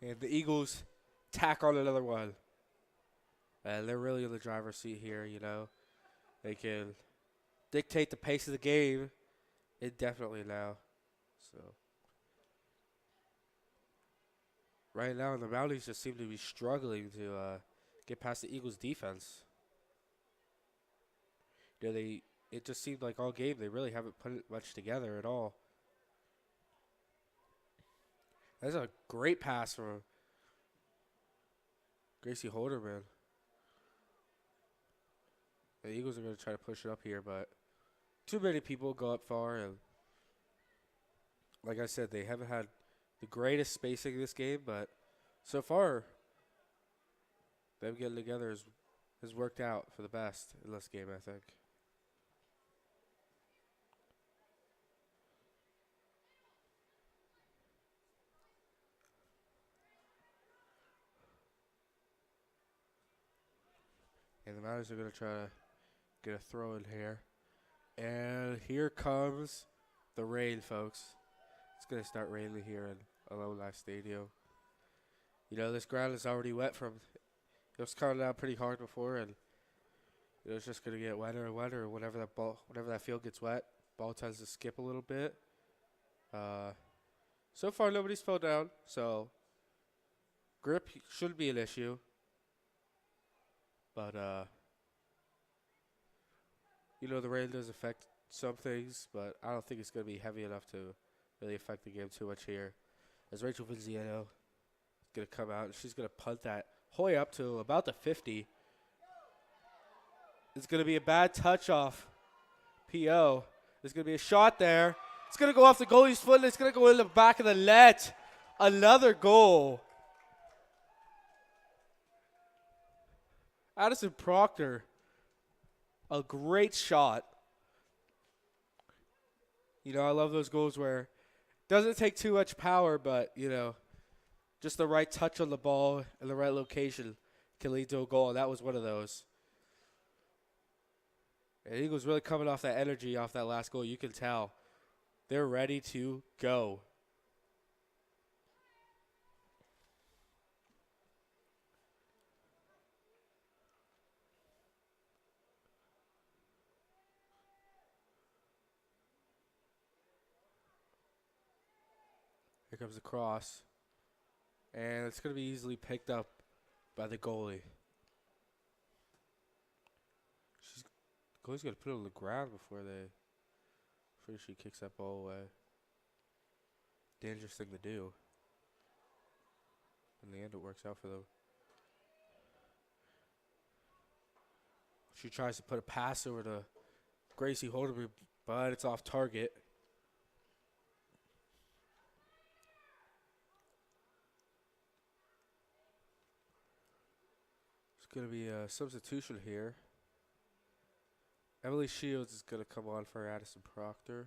And the Eagles tack on another one. And they're really in the driver's seat here, you know. They can dictate the pace of the game indefinitely now. So right now, the Mounties just seem to be struggling to get past the Eagles' defense. You know, it just seemed like all game they really haven't put it much together at all. That's a great pass from Gracie Holderman. The Eagles are going to try to push it up here, but too many people go up far. And like I said, they haven't had the greatest spacing in this game, but so far, them getting together has worked out for the best in this game, I think. And the Mounties are going to try to get a throw in here. And here comes the rain, folks. It's going to start raining here in Alumni Stadium. You know, this ground is already wet from, it was coming down pretty hard before, and it's just going to get wetter and wetter whenever that field gets wet. Ball tends to skip a little bit. So far, nobody's fell down, so grip shouldn't be an issue. But, you know, the rain does affect some things, but I don't think it's going to be heavy enough to really affect the game too much here. As Rachel Viziano is going to come out, and she's going to punt that Hoy up to about the 50. It's going to be a bad touch off P.O. There's going to be a shot there. It's going to go off the goalie's foot, and it's going to go in the back of the net. Another goal. Addison Proctor a great shot. I love those goals where it doesn't take too much power, but just the right touch on the ball and the right location can lead to a goal. And that was one of those. And Eagles really coming off that energy off that last goal. You can tell they're ready to go. Here comes the cross. And it's going to be easily picked up by the goalie. Goalie's going to put it on the ground before she kicks that ball away. Dangerous thing to do. In the end, it works out for them. She tries to put a pass over to Gracie Holderman, but it's off target. It's going to be a substitution here. Emily Shields is going to come on for Addison Proctor.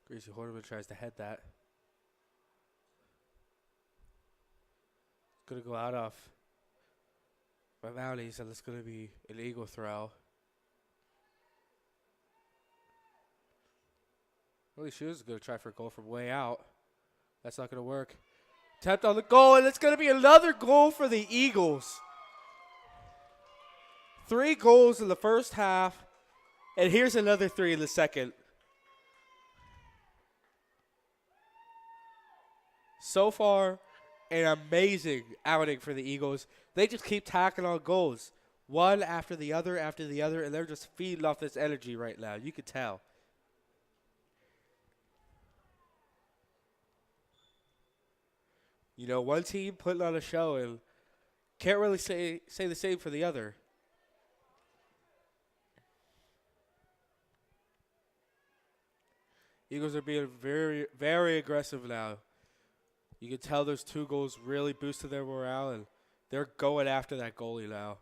Gracie Holderman tries to head that. Going to go out off my Mounties, and it's going to be an Eagle throw. Emily Shields is going to try for a goal from way out. That's not going to work. Tapped on the goal, and it's going to be another goal for the Eagles. 3 goals in the first half, and here's another 3 in the second. So far, an amazing outing for the Eagles. They just keep tacking on goals, one after the other, and they're just feeding off this energy right now. You can tell. One team putting on a show and can't really say the same for the other. Eagles are being very, very aggressive now. You can tell those 2 goals really boosted their morale, and they're going after that goalie now.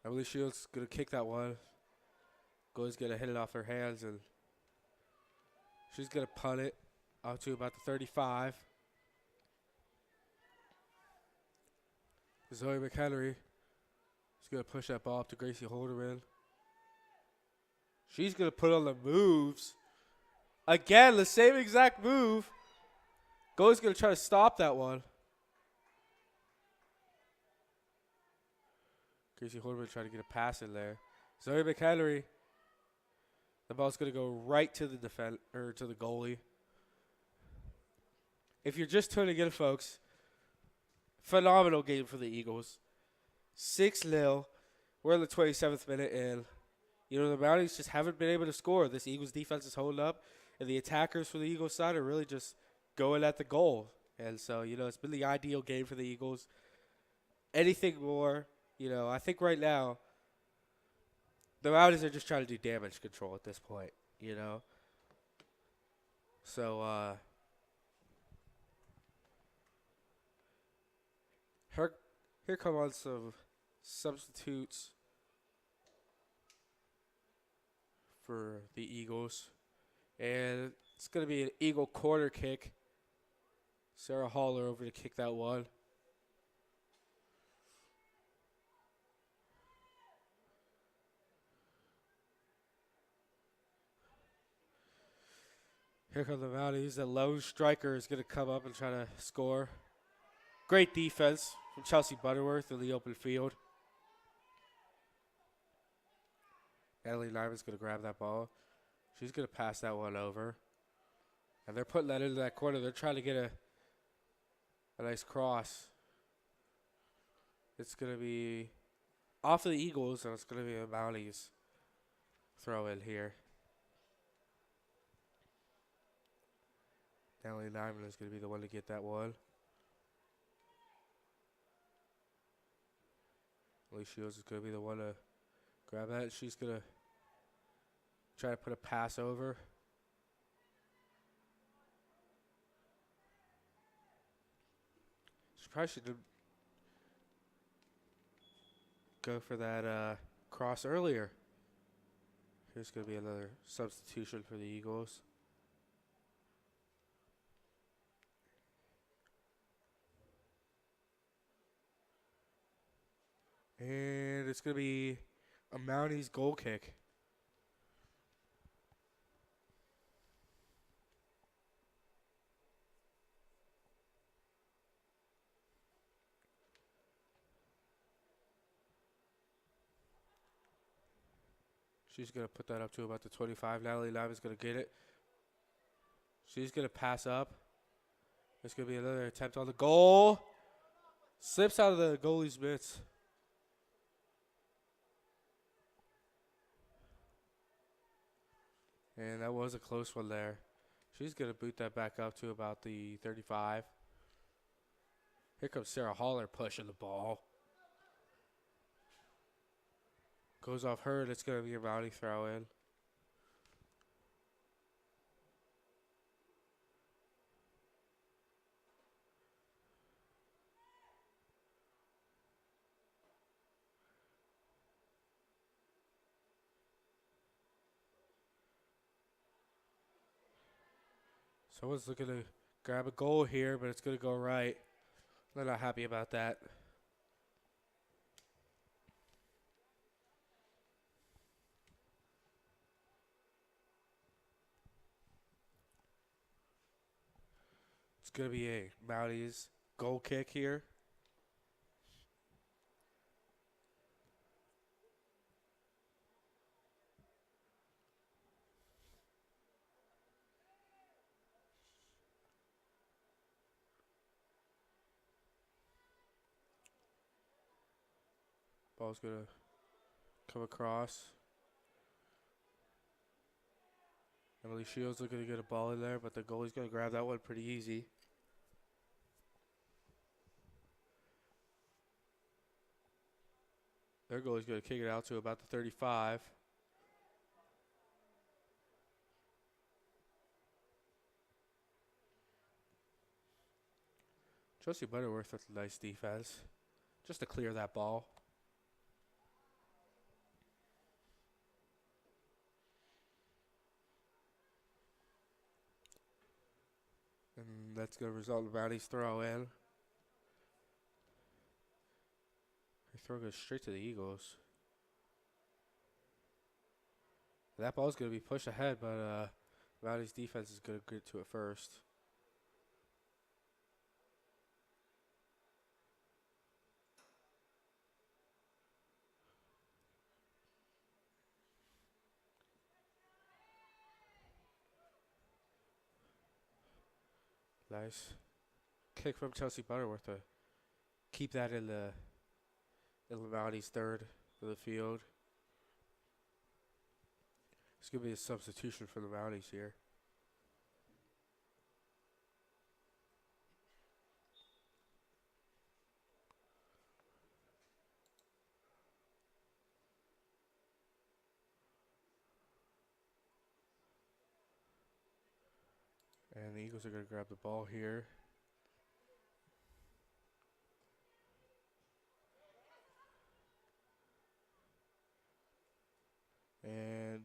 Emily Shields is going to kick that one. Goalie's going to hit it off her hands, and she's going to punt it out to about the 35. Zoe McHenry is going to push that ball up to Gracie Holderman. She's going to put on the moves. Again, the same exact move. Goalie's going to try to stop that one. Gracie Holderman trying to get a pass in there. Zoe McHenry. The ball's going to go right to the to the goalie. If you're just tuning in, folks, phenomenal game for the Eagles. 6-0. We're in the 27th minute, and the Mounties just haven't been able to score. This Eagles defense is holding up, and the attackers for the Eagles side are really just going at the goal. And so, it's been the ideal game for the Eagles. Anything more, I think right now, the Mounties are just trying to do damage control at this point, So, here come on some substitutes for the Eagles. And it's going to be an Eagle corner kick. Sarah Haller over to kick that one. Here come the Mounties. The lone striker is going to come up and try to score. Great defense from Chelsea Butterworth in the open field. Natalie Nyman's going to grab that ball. She's going to pass that one over. And they're putting that into that corner. They're trying to get a nice cross. It's going to be off of the Eagles, and it's going to be a Mounties throw in here. Natalie Nyman is going to be the one to get that one. Lee Shields is going to be the one to Grab that. She's going to try to put a pass over. She probably should go for that cross earlier. Here's going to be another substitution for the Eagles. And it's going to be a Mounties goal kick. She's going to put that up to about the 25. Natalie Live going to get it. She's going to pass up. There's going to be another attempt on the goal. Slips out of the goalie's mitts. And that was a close one there. She's going to boot that back up to about the 35. Here comes Sarah Haller pushing the ball. Goes off her, and it's going to be a Mountie throw in. Someone's looking to grab a goal here, but it's going to go right. They're not happy about that. It's going to be a Mounties goal kick here. Ball's going to come across. Emily Shields looking to get a ball in there, but the goalie's going to grab that one pretty easy. Their goalie's going to kick it out to about the 35. Chelsea Butterworth with a nice defense just to clear that ball. And that's going to result in Mounties throw in. Her throw goes straight to the Eagles. That ball's going to be pushed ahead, but Mounties defense is going to get to it first. Nice kick from Chelsea Butterworth to keep that in the Mounties' third of the field. It's going to be a substitution for the Mounties here. And the Eagles are going to grab the ball here. And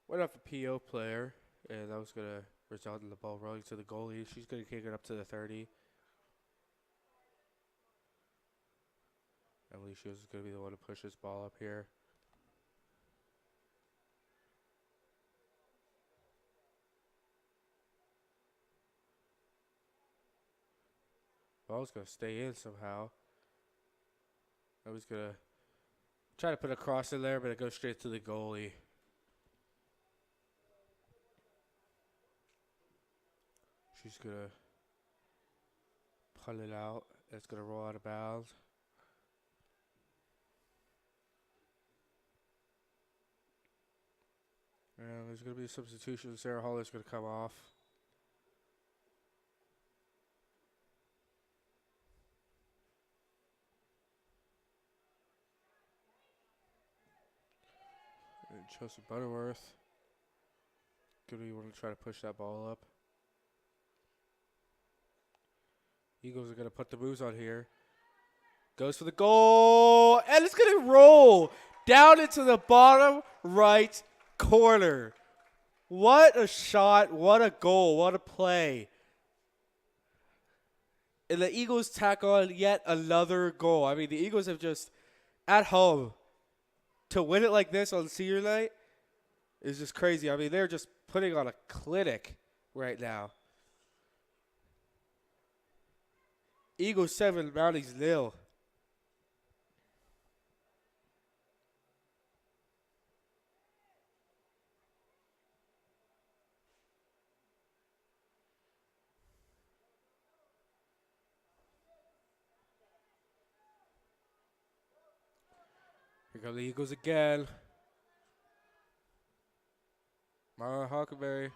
went off a PO player, and that was going to result in the ball rolling to the goalie. She's going to kick it up to the 30. Emily Shields is going to be the one to push this ball up here. Ball's going to stay in somehow. I was going to try to put a cross in there, but it goes straight to the goalie. She's going to punt it out. It's going to roll out of bounds. And there's going to be a substitution. Sarah Haller's going to come off. Chelsea Butterworth. Good, we want to try to push that ball up. Eagles are going to put the moves on here. Goes for the goal, and it's going to roll down into the bottom right corner. What a shot, what a goal, what a play. And the Eagles tack on yet another goal. I mean, the Eagles have just, at home, to win it like this on senior night is just crazy. I mean, they're just putting on a clinic right now. Eagles 7, Mounties 0. Here go the Eagles again. Mara Huckleberry.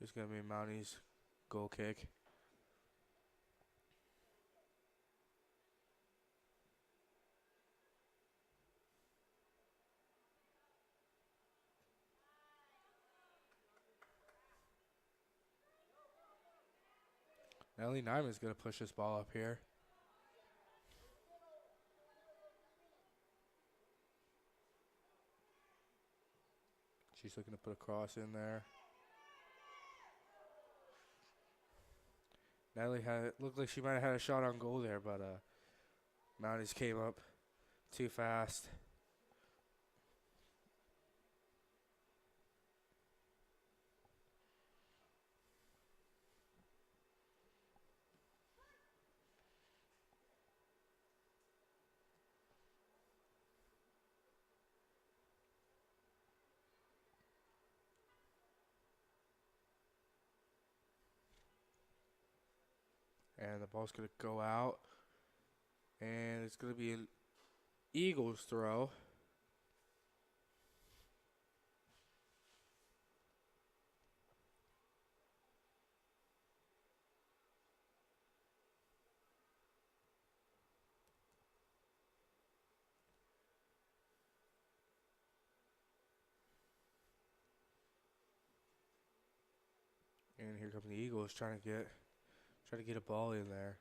It's going to be Mounties goal kick. Ellie Nyman's going to push this ball up here. She's looking to put a cross in there. Natalie looked like she might have had a shot on goal there, but Mounties came up too fast. And the ball's going to go out. And it's going to be an Eagles throw. And here come the Eagles trying to get a ball in there.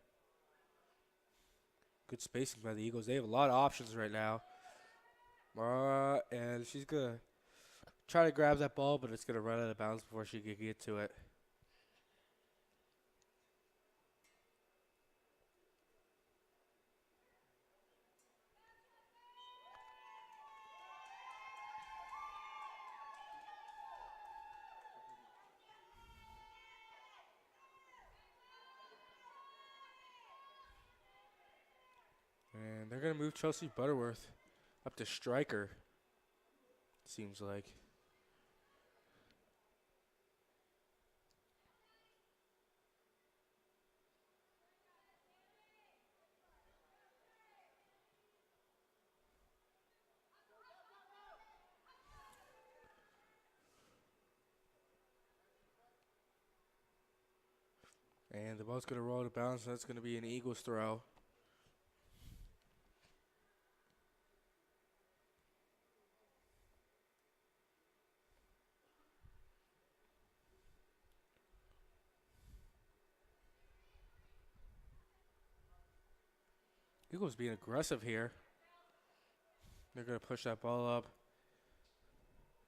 Good spacing by the Eagles. They have a lot of options right now. And she's going to try to grab that ball, but it's going to run out of bounds before she can get to it. And they're going to move Chelsea Butterworth up to striker, seems like. And the ball's going to roll to bounds. So that's going to be an Eagles throw. Eagles being aggressive here. They're going to push that ball up.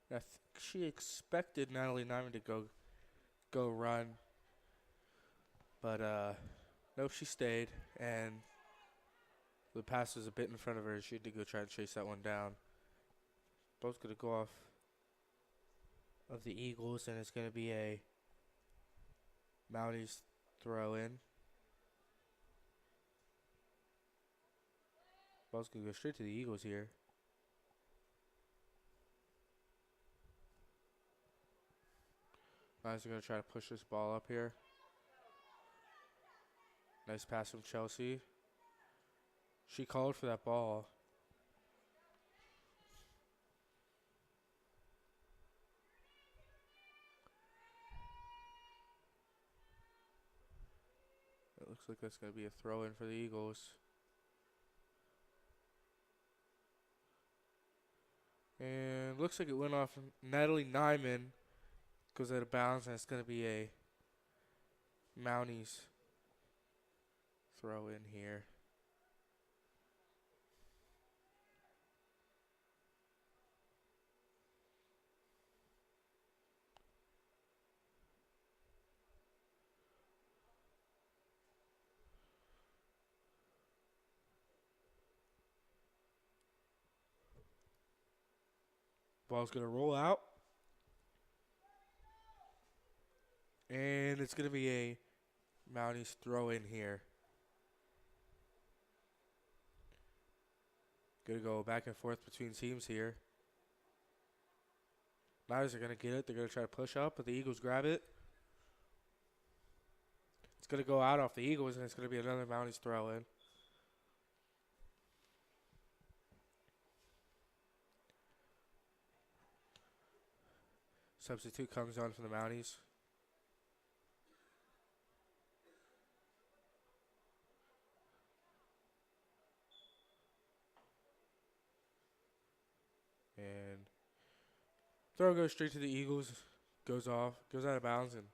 I think she expected Natalie Nyman to go run. But nope, she stayed. And the pass was a bit in front of her. She had to go try to chase that one down. Ball's going to go off of the Eagles, and it's going to be a Mounties throw in. Ball's going to go straight to the Eagles here. Lions are going to try to push this ball up here. Nice pass from Chelsea. She called for that ball. It looks like that's going to be a throw in for the Eagles. And looks like it went off Natalie Nyman. Goes out of bounds, and it's going to be a Mounties throw in here. Ball's going to roll out. And it's going to be a Mounties throw in here. Going to go back and forth between teams here. Mounties are going to get it. They're going to try to push up, but the Eagles grab it. It's going to go out off the Eagles, and it's going to be another Mounties throw in. Substitute comes on for the Mounties. And throw goes straight to the Eagles. Goes off. Goes out of bounds. And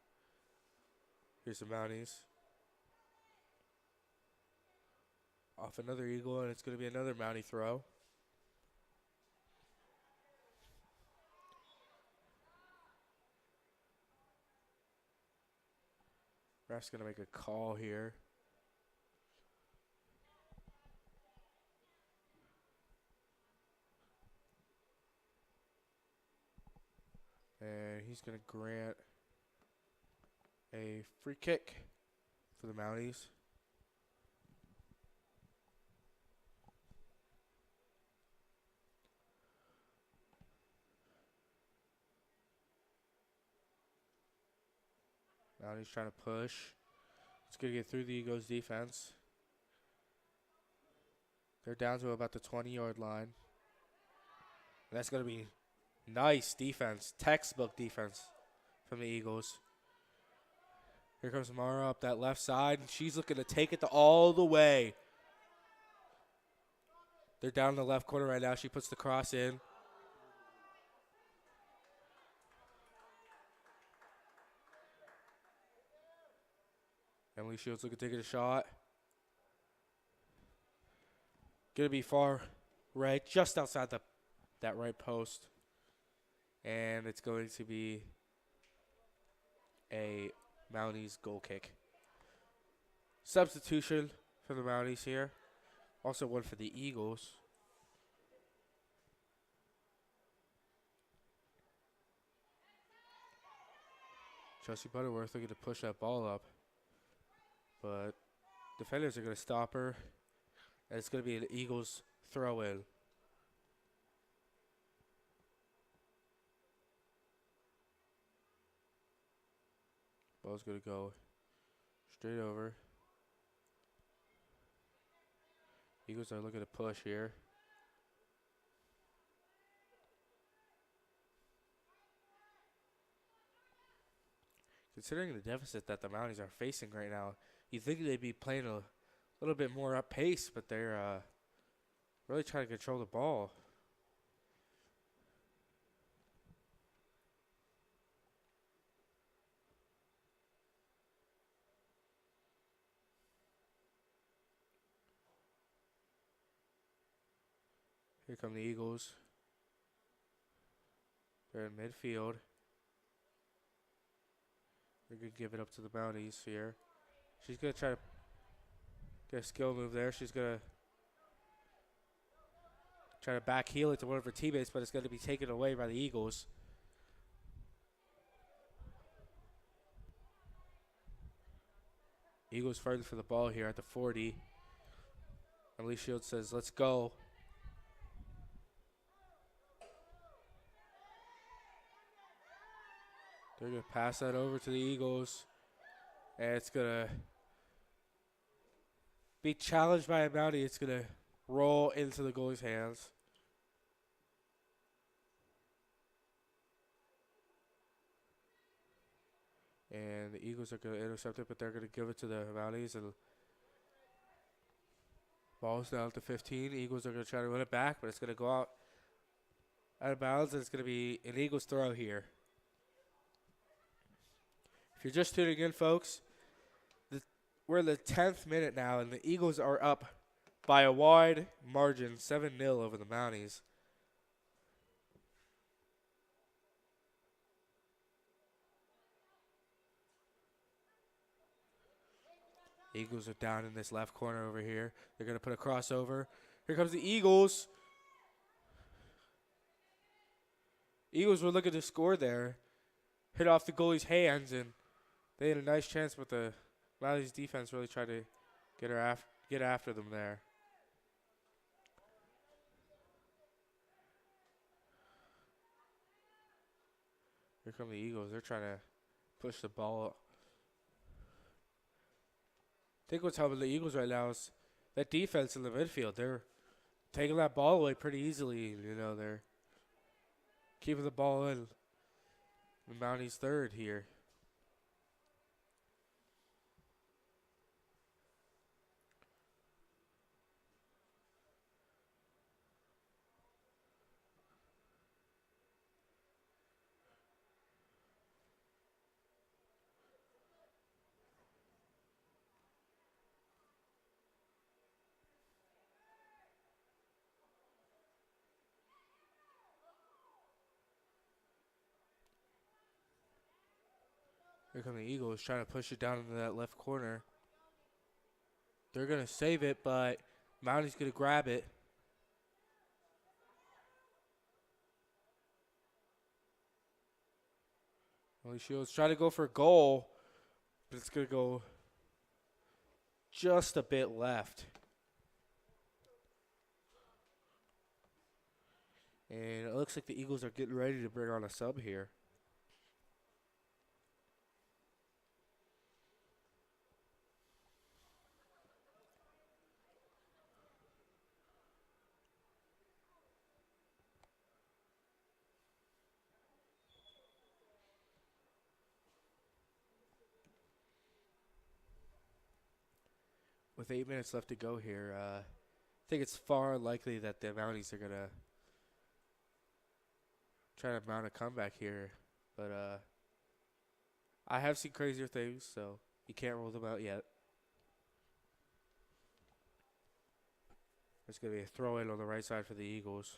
here's the Mounties. Off another Eagle, and it's going to be another Mountie throw. Ref's going to make a call here. And he's going to grant a free kick for the Mounties. Mounties trying to push. It's going to get through the Eagles defense. They're down to about the 20-yard line. And that's going to be nice defense, textbook defense from the Eagles. Here comes Mara up that left side, and she's looking to take it all the way. They're down in the left corner right now. She puts the cross in. Emily Shields looking to take it a shot. Going to be far right, just outside that right post. And it's going to be a Mounties goal kick. Substitution for the Mounties here. Also one for the Eagles. Chelsea Butterworth looking to push that ball up. But defenders are going to stop her. And it's going to be an Eagles throw in. Ball's going to go straight over. Eagles are looking to push here. Considering the deficit that the Mounties are facing right now, you'd think they'd be playing a little bit more up pace, but they're really trying to control the ball. Here come the Eagles. They're in midfield. They're going to give it up to the Mounties here. She's going to try to get a skill move there. She's going to try to back heel it to one of her teammates, but it's going to be taken away by the Eagles. Eagles fighting for the ball here at the 40. Emily Shields says, let's go. They're going to pass that over to the Eagles. And it's going to be challenged by a Mountie. It's going to roll into the goalie's hands. And the Eagles are going to intercept it, but they're going to give it to the Mounties. And ball's down to 15. Eagles are going to try to win it back, but it's going to go out of bounds, and it's going to be an Eagles throw here. If you're just tuning in, folks, we're in the 10th minute now, and the Eagles are up by a wide margin, 7-0 over the Mounties. Eagles are down in this left corner over here. They're going to put a crossover. Here comes the Eagles. Eagles were looking to score there. Hit off the goalie's hands, and they had a nice chance, but the Mounties defense really tried to get after them there. Here come the Eagles. They're trying to push the ball. I think what's helping the Eagles right now is that defense in the midfield. They're taking that ball away pretty easily. You know, they're keeping the ball in. The Mounties third here. Here come the Eagles trying to push it down into that left corner. They're going to save it, but Mounties going to grab it. Holy Shields trying to go for a goal, but it's going to go just a bit left. And it looks like the Eagles are getting ready to bring on a sub here. With 8 minutes left to go here, I think it's far likely that the Mounties are going to try to mount a comeback here. But I have seen crazier things, so you can't rule them out yet. There's going to be a throw in on the right side for the Eagles.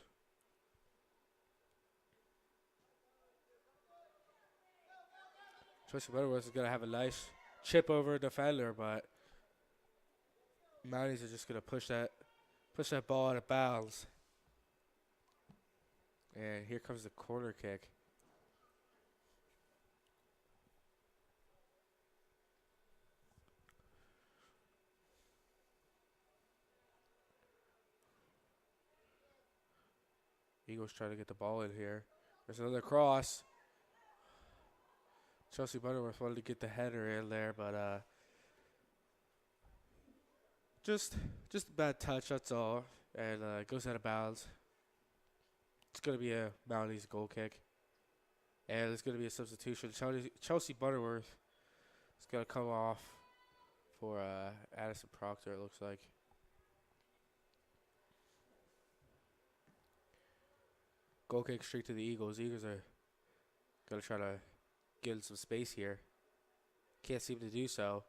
Tristan Butterworth is going to have a nice chip over a defender, but Mounties are just going to push that ball out of bounds. And here comes the corner kick. Eagles trying to get the ball in here. There's another cross. Chelsea Butterworth wanted to get the header in there, but just a bad touch, that's all. And it goes out of bounds. It's going to be a Mounties goal kick. And it's going to be a substitution. Chelsea Butterworth is going to come off for Addison Proctor, it looks like. Goal kick straight to the Eagles. Eagles are going to try to get in some space here. Can't seem to do so.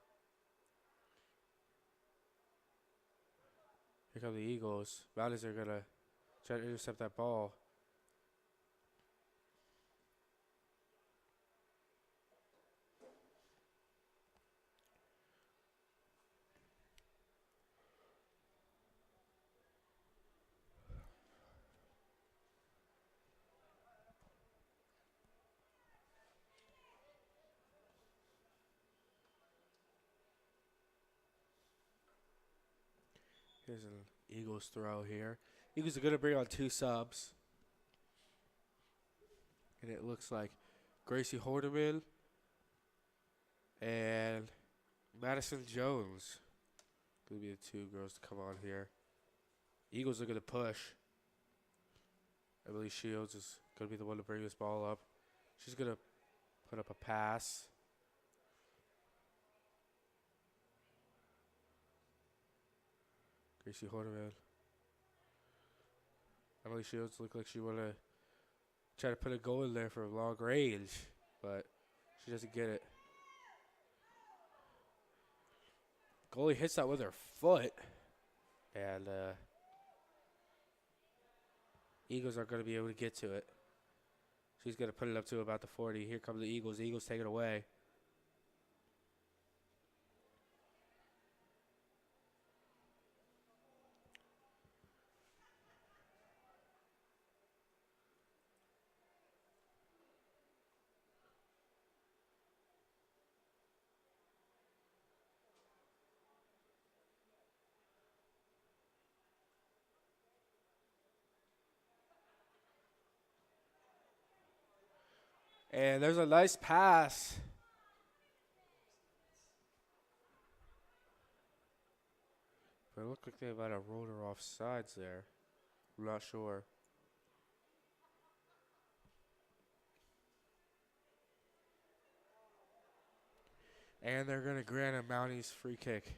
Here come the Eagles. Mounties are going to try to intercept that ball. Here's an Eagles throw here. Eagles are going to bring on 2 subs. And it looks like Gracie Horderman, and Madison Jones. Gonna be the two girls to come on here. Eagles are gonna push. Emily Shields is gonna be the one to bring this ball up. She's gonna put up a pass. Gracie Horderman. Emily Shields looked like she wanna try to put a goal in there for long range, but she doesn't get it. Goalie hits that with her foot, and Eagles aren't going to be able to get to it. She's going to put it up to about the 40. Here come the Eagles. Eagles take it away. And there's a nice pass. But it looked like they might have rolled her off sides there. I'm not sure. And they're going to grant a Mounties free kick.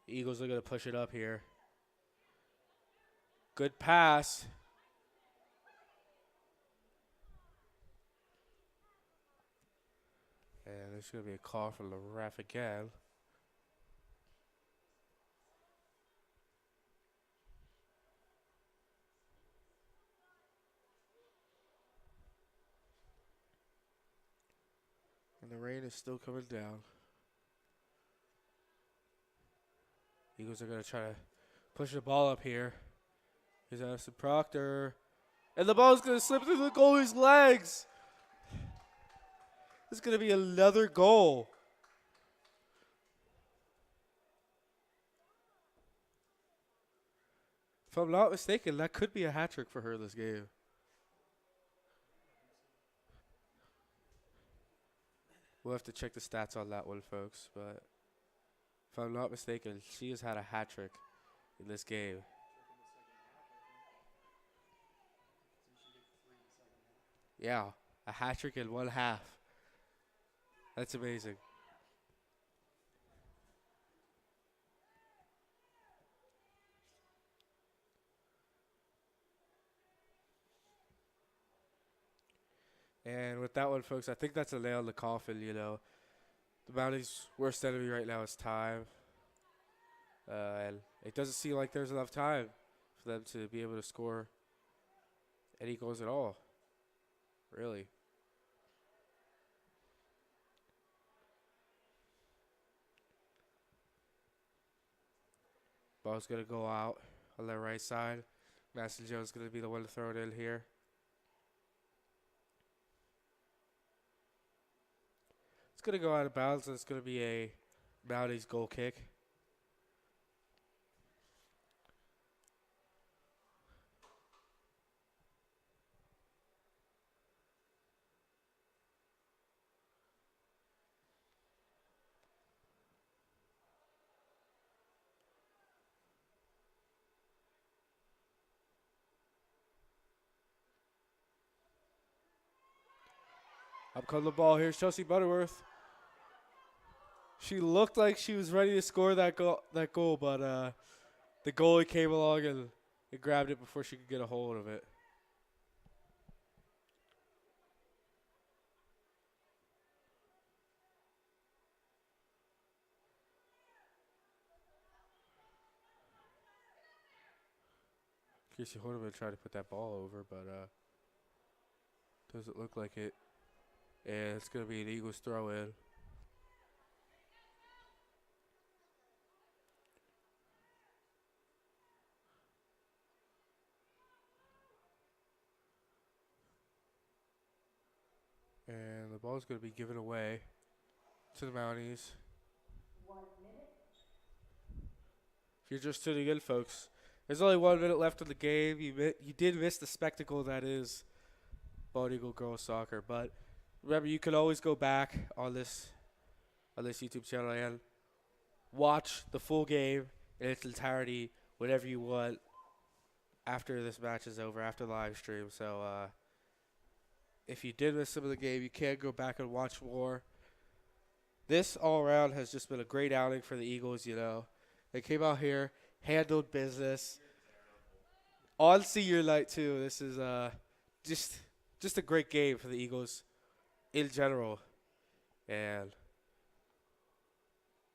Eagles are going to push it up here. Good pass. And there's going to be a call from the ref again. And the rain is still coming down. Eagles are going to try to push the ball up here. Here's Addison Proctor. And the ball's going to slip through the goalie's legs. This is going to be another goal. If I'm not mistaken, that could be a hat trick for her this game. We'll have to check the stats on that one, folks. But if I'm not mistaken, she has had a hat trick in this game. Yeah, a hat trick in one half. That's amazing. And with that one, folks, I think that's a nail in the coffin, you know. The Mounties' worst enemy right now is time. And it doesn't seem like there's enough time for them to be able to score any goals at all. Really. Ball's going to go out on the right side. Madison Jones is going to be the one to throw it in here. It's going to go out of bounds, and it's going to be a Mounties goal kick. Up comes the ball. Here's Chelsea Butterworth. She looked like she was ready to score that goal, but the goalie came along and grabbed it before she could get a hold of it. Casey Horneman tried to put that ball over, but doesn't look like it. And it's going to be an Eagles throw in. And the ball's going to be given away to the Mounties. If you're just tuning in, folks, there's only 1 minute left in the game. You did miss the spectacle that is Bald Eagle girls soccer, but remember you can always go back on this YouTube channel and watch the full game in its entirety whenever you want after this match is over, after the live stream. So if you did miss some of the game, you can go back and watch more. This all around has just been a great outing for the Eagles. They came out here, handled business on senior night too. This is just just a great game for the Eagles in general, and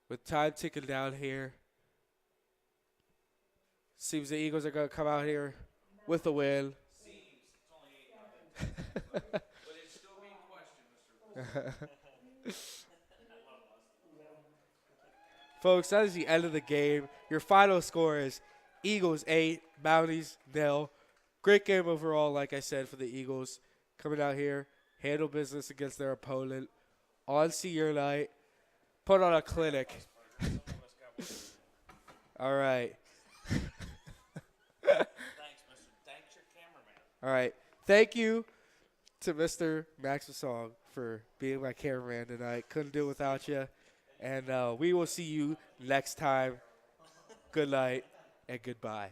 with time ticking down here, seems the Eagles are gonna come out here with a win. Folks, that is the end of the game. Your final score is Eagles 8, Mounties nil. Great game overall, like I said, for the Eagles. Coming out here, handle business against their opponent on senior night, put on a clinic. All right. All right. Thank you to Mr. Max Song for being my cameraman tonight. Couldn't do it without you. And we will see you next time. Good night and goodbye.